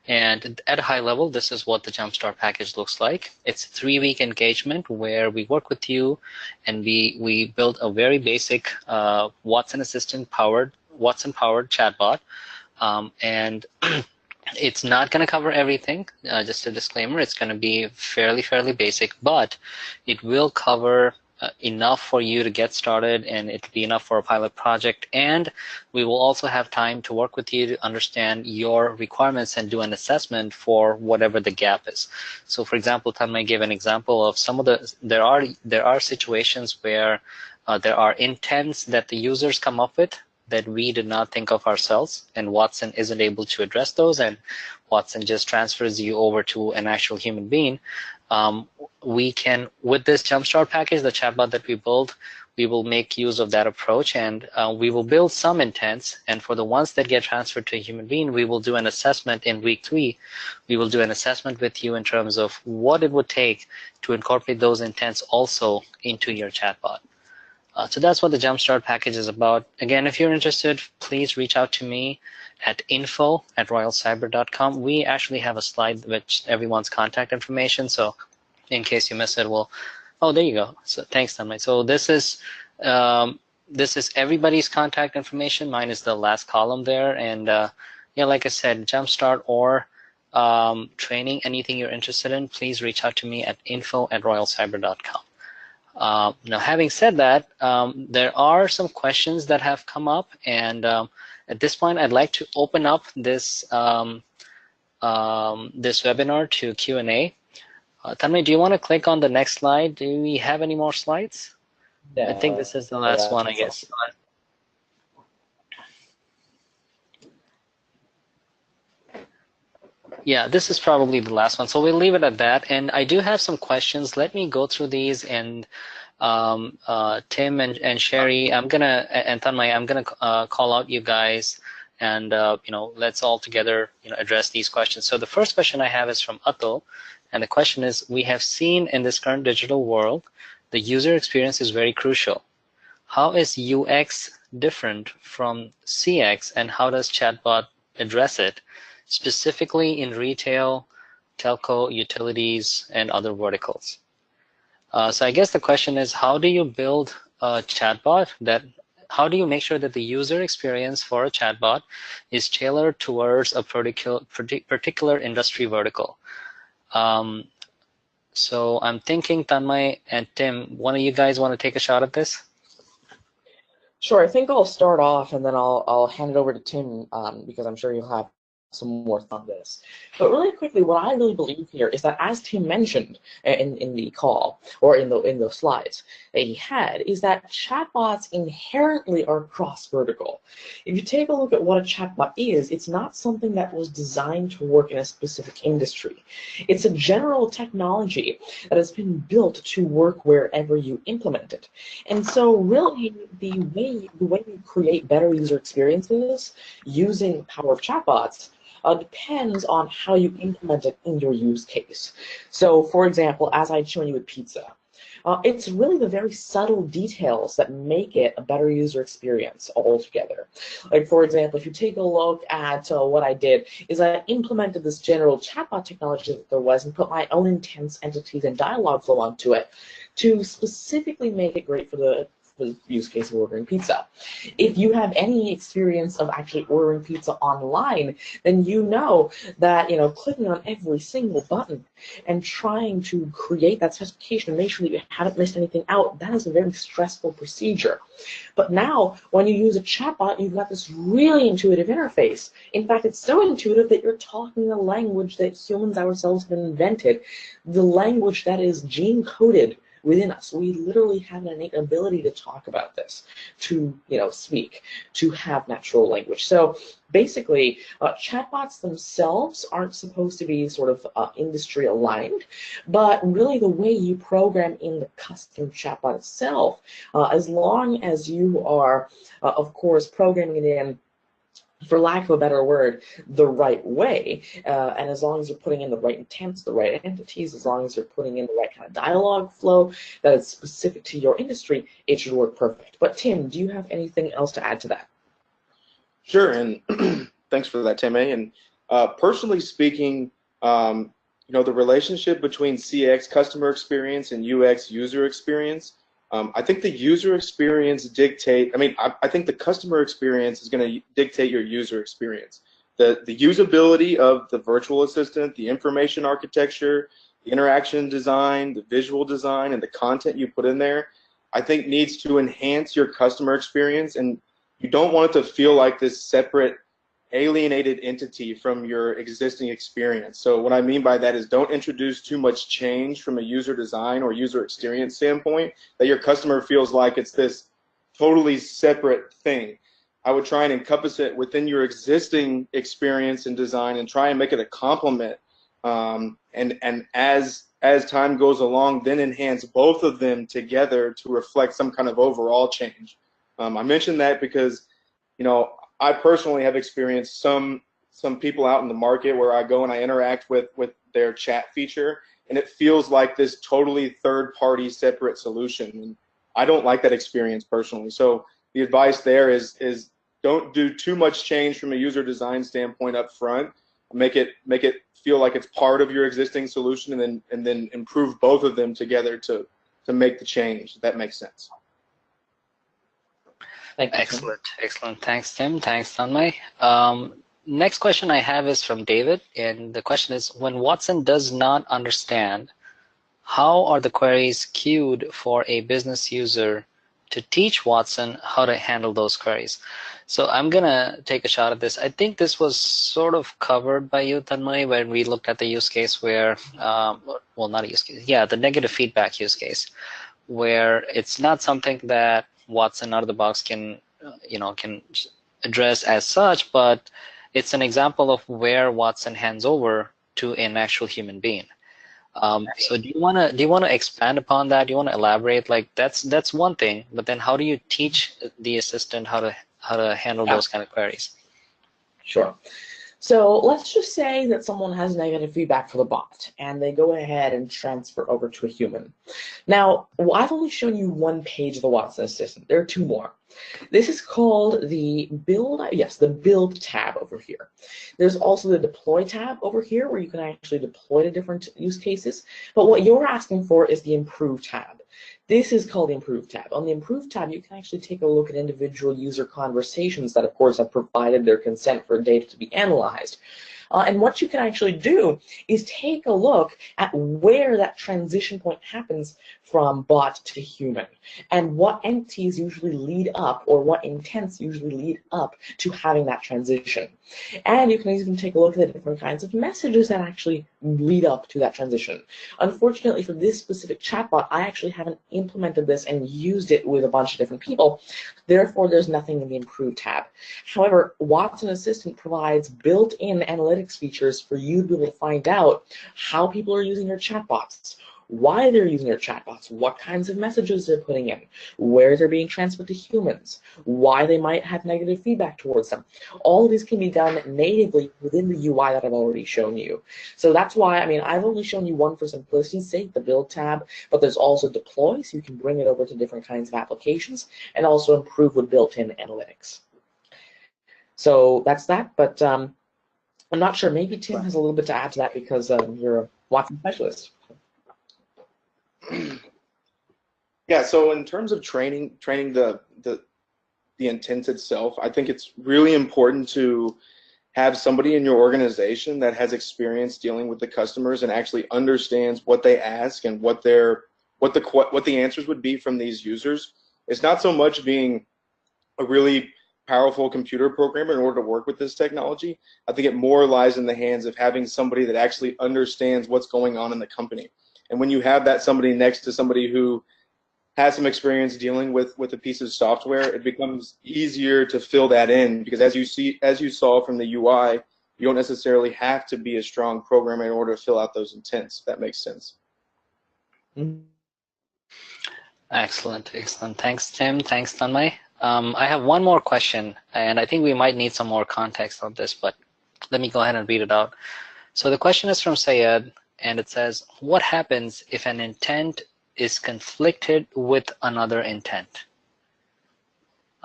And at a high level, this is what the jumpstart package looks like. It's a 3-week engagement where we work with you, and we build a very basic Watson Assistant Watson powered chatbot. And it's not going to cover everything. Just a disclaimer, it's going to be fairly basic, but it will cover enough for you to get started, and it'll be enough for a pilot project. And we will also have time to work with you to understand your requirements and do an assessment for whatever the gap is. So for example, Tanmay gave an example of some of the, there are situations where there are intents that the users come up with that we did not think of ourselves, and Watson isn't able to address those, and Watson just transfers you over to an actual human being. We can, with this Jumpstart package, the chatbot that we build, we will make use of that approach, and we will build some intents, and for the ones that get transferred to a human being, we will do an assessment in week 3. We will do an assessment with you in terms of what it would take to incorporate those intents also into your chatbot. So that's what the Jumpstart package is about. Again, if you're interested, please reach out to me at info@royalcyber.com. We actually have a slide with everyone's contact information, so in case you miss it, we'll, oh, there you go. So thanks, Tanmay. So this is everybody's contact information. Mine is the last column there, and yeah, like I said, Jumpstart or training, anything you're interested in, please reach out to me at info@royalcyber.com. Now, having said that, there are some questions that have come up, and at this point, I'd like to open up this this webinar to Q&A. Tanmay, do you want to click on the next slide? Do we have any more slides? I think this is the last one, I guess. Yeah, this is probably the last one, so we'll leave it at that. And I do have some questions. Let me go through these, and Tim and Shari, and Tanmay, I'm gonna call out you guys, and you know, let's all together, you know, address these questions. So the first question I have is from Atul, and the question is: we have seen in this current digital world, the user experience is very crucial. How is UX different from CX, and how does chatbot address it, specifically in retail, telco, utilities, and other verticals? So I guess the question is, how do you build a chatbot how do you make sure that the user experience for a chatbot is tailored towards a particular industry vertical? So I'm thinking, Tanmay and Tim, one of you guys want to take a shot at this? Sure, I think I'll start off, and then I'll hand it over to Tim, because I'm sure you'll have some more on this. But really quickly, what I really believe here is that, as Tim mentioned in the call, or in the slides that he had, is that chatbots inherently are cross-vertical. If you take a look at what a chatbot is, it's not something that was designed to work in a specific industry. It's a general technology that has been built to work wherever you implement it. And so really, the way you create better user experiences using the power of chatbots depends on how you implement it in your use case. So, for example, as I'd shown you with pizza, it's really the very subtle details that make it a better user experience altogether. Like, for example, if you take a look at what I did, is I implemented this general chatbot technology that there was and put my own intents, entities, and dialogue flow onto it to specifically make it great for the use case of ordering pizza. If you have any experience of actually ordering pizza online, then you know that, you know, clicking on every single button and trying to create that specification and make sure that you haven't missed anything out, that is a very stressful procedure. But now, when you use a chatbot, you've got this really intuitive interface. In fact, it's so intuitive that you're talking the language that humans ourselves have invented, the language that is gene-coded within us. We literally have an innate ability to talk about this, to, you know, speak, to have natural language. So basically, chatbots themselves aren't supposed to be sort of industry aligned, but really the way you program in the custom chatbot itself, as long as you are, of course, programming it in, for lack of a better word, the right way, and as long as you're putting in the right intents, the right entities, as long as you're putting in the right kind of dialogue flow that is specific to your industry, it should work perfect. But Tim, do you have anything else to add to that? Sure, and thanks for that, Tanmay. And personally speaking, you know, the relationship between CX, customer experience, and UX, user experience, I think the user experience I think the customer experience is going to dictate your user experience. The usability of the virtual assistant, the information architecture, the interaction design, the visual design, and the content you put in there, I think needs to enhance your customer experience, and you don't want it to feel like this separate alienated entity from your existing experience. So what I mean by that is don't introduce too much change from a user design or user experience standpoint that your customer feels like it's this totally separate thing. I would try and encompass it within your existing experience and design and try and make it a complement. And as time goes along, then enhance both of them together to reflect some kind of overall change. I mentioned that because, you know, I personally have experienced some people out in the market where I go and I interact with their chat feature, and it feels like this totally third-party separate solution. And I don't like that experience personally. So the advice there is don't do too much change from a user design standpoint up front. Make it feel like it's part of your existing solution, and then improve both of them together to make the change. If that makes sense. Excellent, excellent. Thanks, Tim. Thanks, Tanmay. Next question I have is from David, and the question is, when Watson does not understand, how are the queries queued for a business user to teach Watson how to handle those queries? So I'm gonna take a shot at this. I think this was sort of covered by you, Tanmay, when we looked at the use case where, well, not a use case, yeah, the negative feedback use case, where it's not something that Watson out of the box can, can address as such, but it's an example of where Watson hands over to an actual human being. So do you wanna expand upon that? Do you wanna elaborate? Like that's one thing, but then how do you teach the assistant how to handle those kind of queries? Sure. So let's just say that someone has negative feedback for the bot, and they go ahead and transfer over to a human. Now, I've only shown you one page of the Watson Assistant. There are two more. This is called the build tab over here. There's also the deploy tab over here where you can actually deploy to different use cases. But what you're asking for is the improve tab. This is called the improve tab. On the improve tab, you can actually take a look at individual user conversations that, of course, have provided their consent for data to be analyzed. And what you can actually do is take a look at where that transition point happens from bot to human, and what entities usually lead up, or what intents usually lead up to having that transition. And you can even take a look at the different kinds of messages that actually lead up to that transition. Unfortunately, for this specific chatbot, I actually haven't implemented this and used it with a bunch of different people. Therefore, there's nothing in the Improve tab. However, Watson Assistant provides built-in analytics features for you to be able to find out how people are using your chatbots, why they're using their chatbots, what kinds of messages they're putting in, where they're being transferred to humans, why they might have negative feedback towards them. All of these can be done natively within the UI that I've already shown you. So that's why, I've only shown you one for simplicity's sake, the build tab, but there's also deploy, so you can bring it over to different kinds of applications, and also improve with built-in analytics. So that's that, but I'm not sure, maybe Tim has a little bit to add to that because you're a Watson specialist. Yeah, so in terms of training the intent itself, I think it's really important to have somebody in your organization that has experience dealing with the customers and actually understands what they ask and what the answers would be from these users. It's not so much being a really powerful computer programmer in order to work with this technology. I think it more lies in the hands of having somebody that actually understands what's going on in the company. And when you have that somebody next to somebody who has some experience dealing with a piece of software, it becomes easier to fill that in, because as you saw from the UI, you don't necessarily have to be a strong programmer in order to fill out those intents, if that makes sense. Excellent, excellent. Thanks, Tim. Thanks, Tanmay. I have one more question, and I think we might need some more context on this, but let me go ahead and read it out. So the question is from Sayed, and it says, what happens if an intent is conflicted with another intent?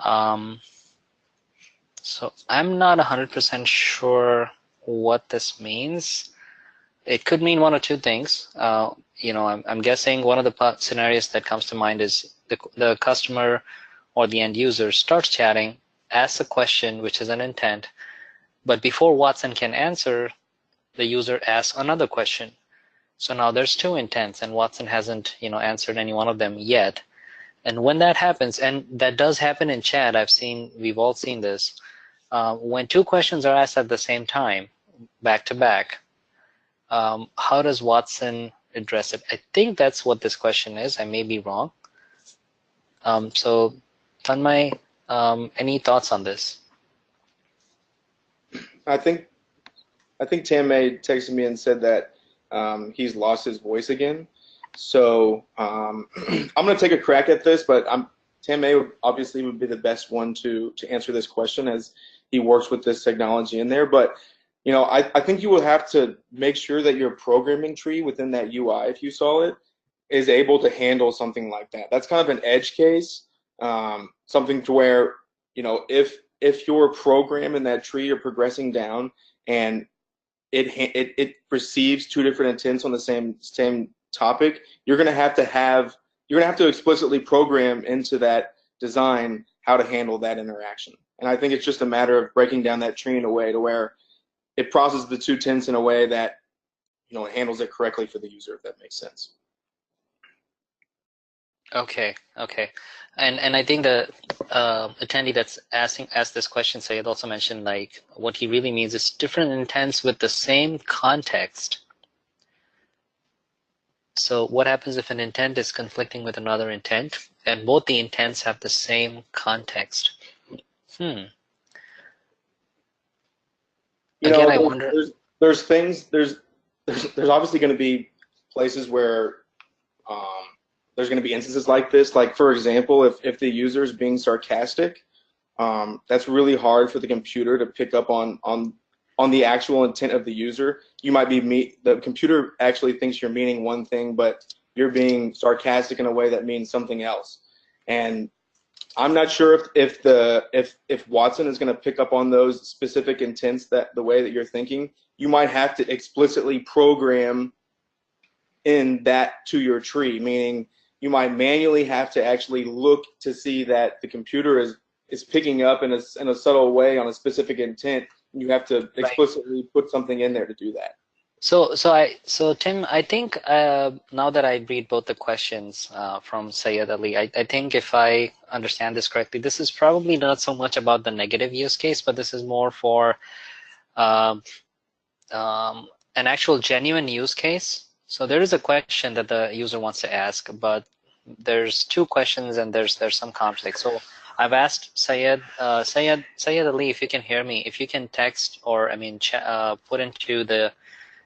So I'm not 100% sure what this means. It could mean one or two things. I'm guessing one of the scenarios that comes to mind is the customer or the end user starts chatting, asks a question, which is an intent, but before Watson can answer, the user asks another question. So now there's two intents, and Watson hasn't, answered any one of them yet. And when that happens, and that does happen in chat, we've all seen this, when two questions are asked at the same time, back to back, how does Watson address it? I think that's what this question is. I may be wrong. So, Tanmay, any thoughts on this? I think Tanmay texted me and said that he's lost his voice again. So I'm going to take a crack at this, but Tanmay obviously would be the best one to answer this question as he works with this technology in there. But I think you will have to make sure that your programming tree within that UI, if you saw it, is able to handle something like that. That's kind of an edge case, something to where if your program in that tree are progressing down and it receives two different intents on the same topic, you're gonna have to explicitly program into that design how to handle that interaction. And I think it's just a matter of breaking down that tree in a way to where it processes the two intents in a way that it handles it correctly for the user, if that makes sense. Okay. And I think the attendee that's asked this question, Sayed, also mentioned like what he really means is different intents with the same context. So what happens if an intent is conflicting with another intent and both the intents have the same context? Again, I wonder. There's obviously going to be places where there's going to be instances like this. Like, for example, if the user is being sarcastic, that's really hard for the computer to pick up on the actual intent of the user. You might the computer actually thinks you're meaning one thing, but you're being sarcastic in a way that means something else. And I'm not sure if Watson is going to pick up on those specific intents the way that you're thinking. You might have to explicitly program in that to your tree, meaning you might manually have to actually look to see that the computer is picking up in a subtle way on a specific intent. You have to explicitly put something in there to do that. So Tim, I think now that I read both the questions from Sayed Ali, I think if I understand this correctly, this is probably not so much about the negative use case, but this is more for an actual genuine use case. So there is a question that the user wants to ask, but there's two questions and there's some conflict. So I've asked Sayed Ali, if you can hear me, if you can text or put into the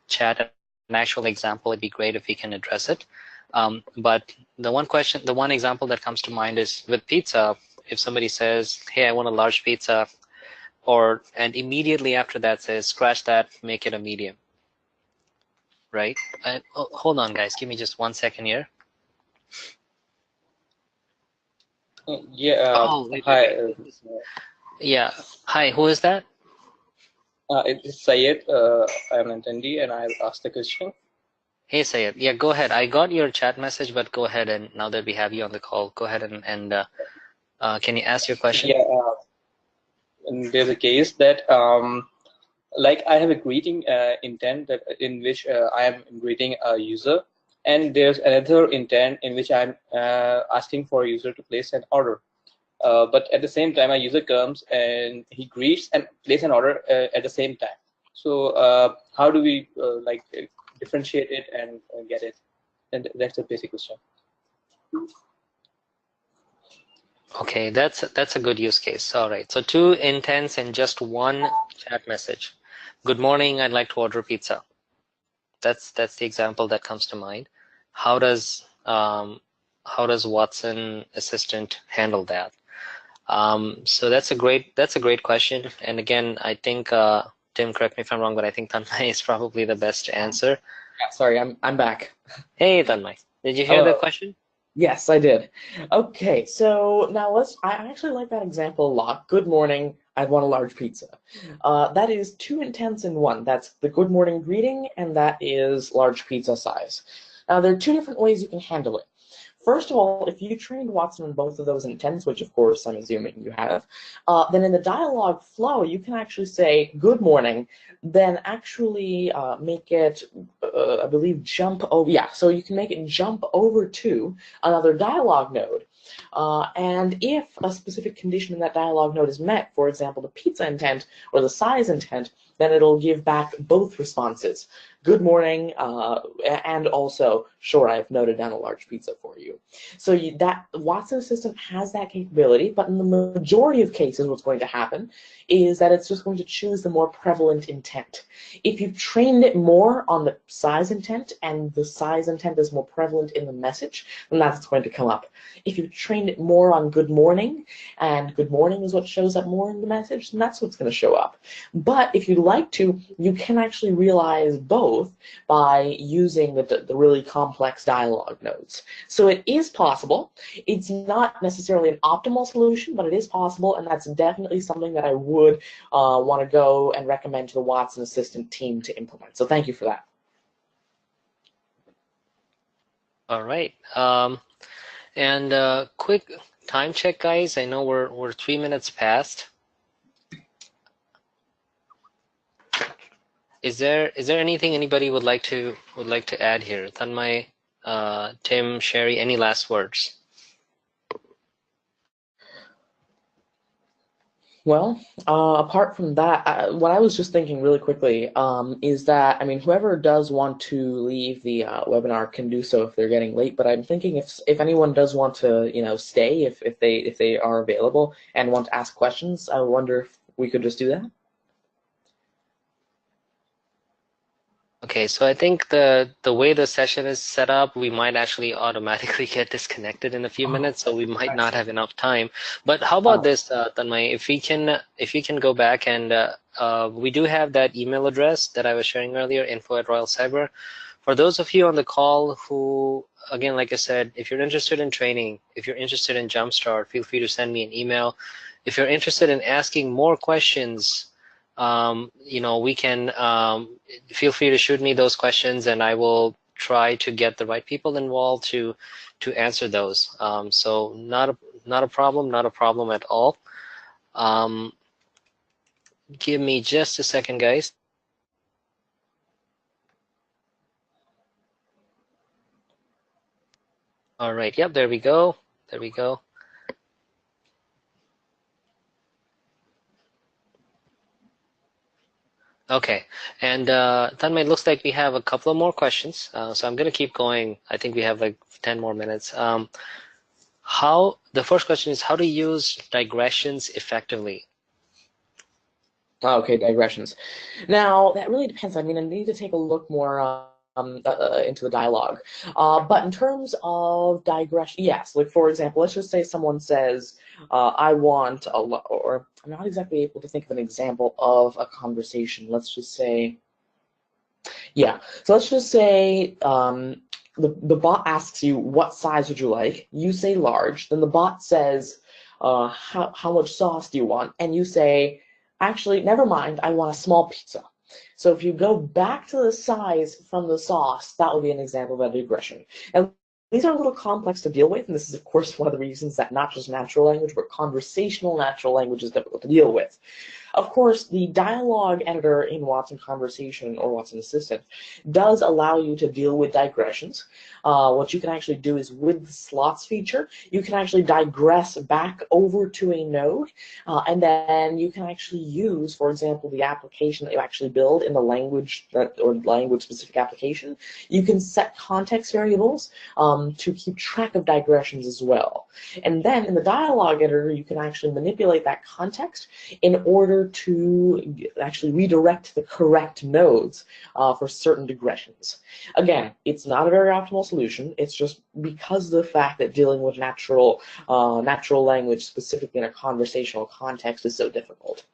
chat an actual example, it'd be great if we can address it. But the one example that comes to mind is with pizza. If somebody says, "Hey, I want a large pizza," and immediately after that says, "Scratch that, make it a medium." Right? Hold on, guys. Give me just 1 second here. Yeah. Wait. Hi. Yeah. Hi. Who is that? It's Sayed. I'm an attendee, and I'll ask the question. Hey, Sayed. Yeah, go ahead. I got your chat message, but go ahead, and now that we have you on the call, go ahead and can you ask your question? Yeah. And there's a case that like I have a greeting intent in which I am greeting a user, and there's another intent in which I'm asking for a user to place an order. But at the same time, a user comes and he greets and places an order at the same time. So how do we differentiate it and get it? And that's the basic question. Okay, that's a good use case. All right, so two intents in just one chat message. Good morning, I'd like to order pizza. That's the example that comes to mind. How does Watson Assistant handle that? So that's a great question. And again, I think Tim, correct me if I'm wrong, but I think Tanmay is probably the best to answer. Yeah, sorry, I'm back. Hey, Tanmay, did you hear the question? Yes, I did. Okay, so now I actually like that example a lot. Good morning, I want a large pizza. That is two intents in one. That's the good morning greeting, and that is large pizza size. Now, there are two different ways you can handle it. First of all, if you trained Watson on both of those intents, which of course I'm assuming you have, then in the dialogue flow, you can actually say good morning, then actually make it, I believe, jump over. Yeah, so you can make it jump over to another dialogue node. And if a specific condition in that dialog node is met, for example, the pizza intent or the size intent, then it'll give back both responses. Good morning, and also, sure, I've noted down a large pizza for you. So that Watson Assistant has that capability, but in the majority of cases, what's going to happen is that it's just going to choose the more prevalent intent. If you've trained it more on the size intent, and the size intent is more prevalent in the message, then that's what's going to come up. If you've trained it more on good morning, and good morning is what shows up more in the message, then that's what's going to show up. But if you'd like to, you can actually realize both by using the really complex dialogue nodes. So it is possible. It's not necessarily an optimal solution, but it is possible, and that's definitely something that I would want to go and recommend to the Watson Assistant team to implement. So thank you for that. All right. And quick time check, guys. I know we're 3 minutes past. Is there anything anybody would like to add here? Tanmay, Tim, Shari, any last words? Well, apart from that, what I was just thinking really quickly is that, I mean, whoever does want to leave the webinar can do so if they're getting late. But I'm thinking if anyone does want to, stay, if they are available and want to ask questions, I wonder if we could just do that. Okay, so I think the way the session is set up, we might actually automatically get disconnected in a few minutes, so we might not have enough time. But how about this, Tanmay? If you can go back and we do have that email address that I was sharing earlier, info@royalcyber. For those of you on the call who, again, like I said, if you're interested in training, if you're interested in Jumpstart, feel free to send me an email. If you're interested in asking more questions, we can feel free to shoot me those questions, and I will try to get the right people involved to answer those. So not a problem at all. Give me just a second, guys. All right. Yep. There we go. There we go. Okay, and Tanmay, it looks like we have a couple of more questions, so I'm going to keep going. I think we have like 10 more minutes. The first question is how to use digressions effectively. Okay, digressions. Now, that really depends. I mean, I need to take a look more into the dialogue. But in terms of digression, yes, like for example, let's just say someone says, I want a lot, or I'm not exactly able to think of an example of a conversation. Let's just say, yeah, so let's just say the bot asks you, what size would you like? You say large. Then the bot says, how much sauce do you want? And you say, actually, never mind, I want a small pizza. So if you go back to the size from the sauce, that would be an example of a digression. And these are a little complex to deal with, and this is, of course, one of the reasons that not just natural language, but conversational natural language is difficult to deal with. Of course, the dialogue editor in Watson Conversation or Watson Assistant does allow you to deal with digressions. What you can actually do is with the slots feature, you can actually digress back over to a node, and then you can actually use, for example, the application that you actually build in the language or language-specific application. You can set context variables to keep track of digressions as well. And then in the dialogue editor, you can actually manipulate that context in order to actually redirect the correct nodes for certain digressions. Again, it's not a very optimal solution. It's just because of the fact that dealing with natural language, specifically in a conversational context, is so difficult.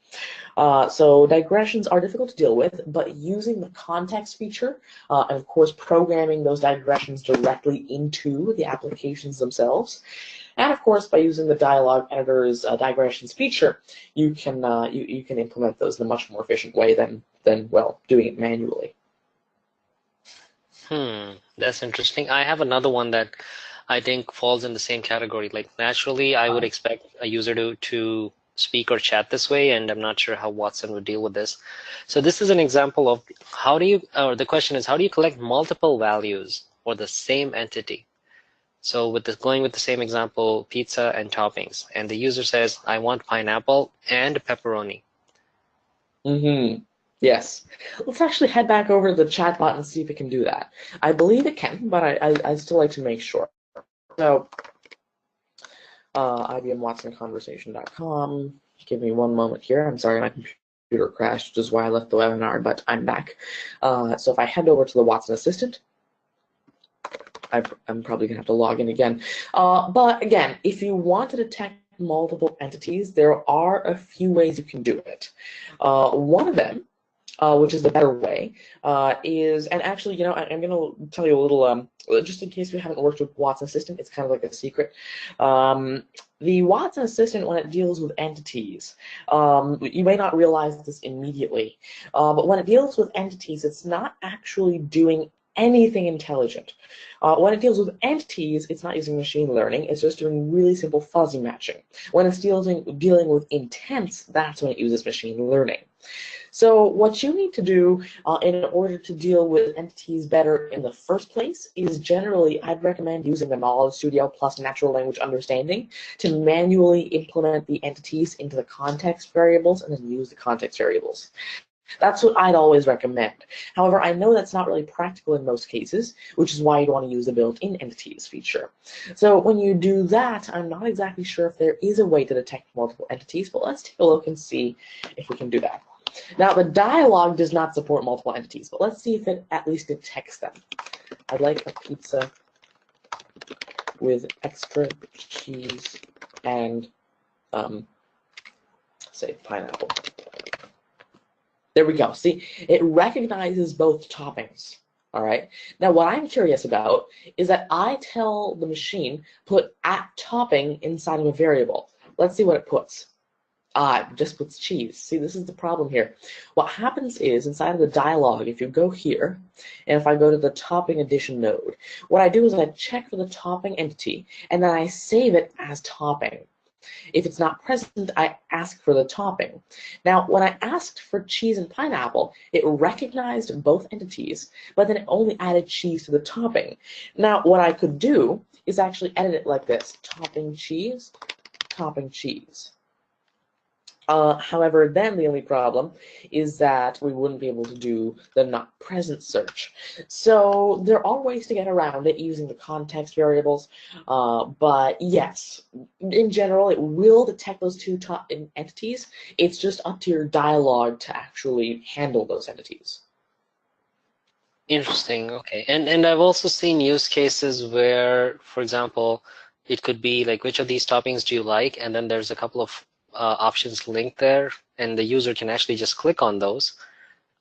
So digressions are difficult to deal with, but using the context feature and of course programming those digressions directly into the applications themselves, and of course by using the dialogue editor's digressions feature, you can implement those in a much more efficient way than well doing it manually. That's interesting. I have another one that I think falls in the same category. Like naturally, I would expect a user to speak or chat this way, and I'm not sure how Watson would deal with this. So this is an example of the question is, how do you collect multiple values for the same entity? So going with the same example, pizza and toppings, and the user says, I want pineapple and pepperoni. Yes. Let's actually head back over to the chatbot and see if it can do that. I believe it can, but I'd still like to make sure. So, IBMWatsonConversation.com. Give me one moment here. I'm sorry, my computer crashed, which is why I left the webinar, but I'm back. So if I head over to the Watson Assistant, I'm probably going to have to log in again. But again, if you want to detect multiple entities, there are a few ways you can do it. One of them, which is the better way, is, and actually, you know, I'm going to tell you a little, just in case we haven't worked with Watson Assistant, it's kind of like a secret. The Watson Assistant, when it deals with entities, you may not realize this immediately, but when it deals with entities, it's not actually doing anything intelligent. When it deals with entities, it's not using machine learning, it's just doing really simple fuzzy matching. When it's dealing with intents, that's when it uses machine learning. So what you need to do in order to deal with entities better in the first place is generally, I'd recommend using the Knowledge Studio plus natural language understanding to manually implement the entities into the context variables and then use the context variables. That's what I'd always recommend. However, I know that's not really practical in most cases, which is why you'd want to use the built-in entities feature. So when you do that, I'm not exactly sure if there is a way to detect multiple entities, but let's take a look and see if we can do that. Now, the dialog does not support multiple entities, but let's see if it at least detects them. I'd like a pizza with extra cheese and, say, pineapple. There we go. See, it recognizes both toppings. All right. Now, what I'm curious about is that I tell the machine put @topping inside of a variable. Let's see what it puts. It just puts cheese. See, this is the problem here. What happens is inside of the dialog, if you go here, and if I go to the topping addition node, what I do is I check for the topping entity, and then I save it as topping. If it's not present, I ask for the topping. Now, when I asked for cheese and pineapple, it recognized both entities, but then it only added cheese to the topping. Now, what I could do is actually edit it like this: topping cheese, topping cheese. However, then the only problem is that we wouldn't be able to do the not present search. So there are ways to get around it using the context variables, but yes, in general, it will detect those two top entities. It's just up to your dialog to actually handle those entities. Interesting. Okay. And I've also seen use cases where, for example, it could be like, which of these toppings do you like? And then there's a couple of options linked there, and the user can actually just click on those.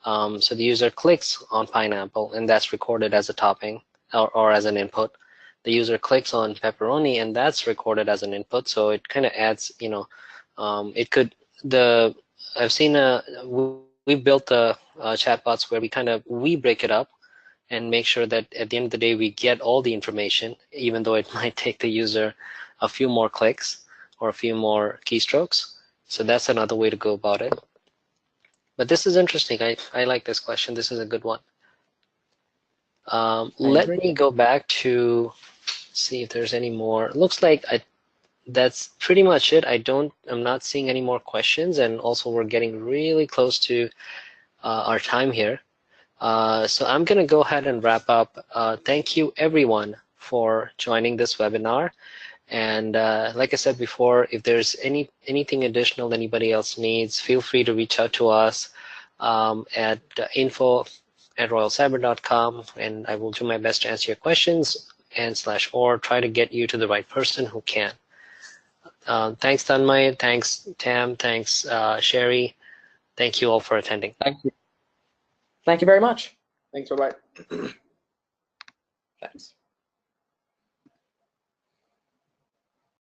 So the user clicks on pineapple, and that's recorded as a topping or as an input. The user clicks on pepperoni, and that's recorded as an input. So it kind of adds, you know, it could, I've seen we built the chatbots where we break it up and make sure that at the end of the day we get all the information, even though it might take the user a few more clicks or a few more keystrokes. So that's another way to go about it. But this is interesting. I like this question. This is a good one. Let me go back to see if there's any more. Looks like that's pretty much it. I'm not seeing any more questions, and also we're getting really close to our time here. So I'm going to go ahead and wrap up. Thank you, everyone, for joining this webinar. And like I said before, if there's anything additional anybody else needs, feel free to reach out to us at info@royalcyber.com, and I will do my best to answer your questions or try to get you to the right person who can. Thanks, Tanmay. Thanks, Tam. Thanks, Shari. Thank you all for attending. Thank you. Thank you very much. Thanks. Bye-bye. Thanks.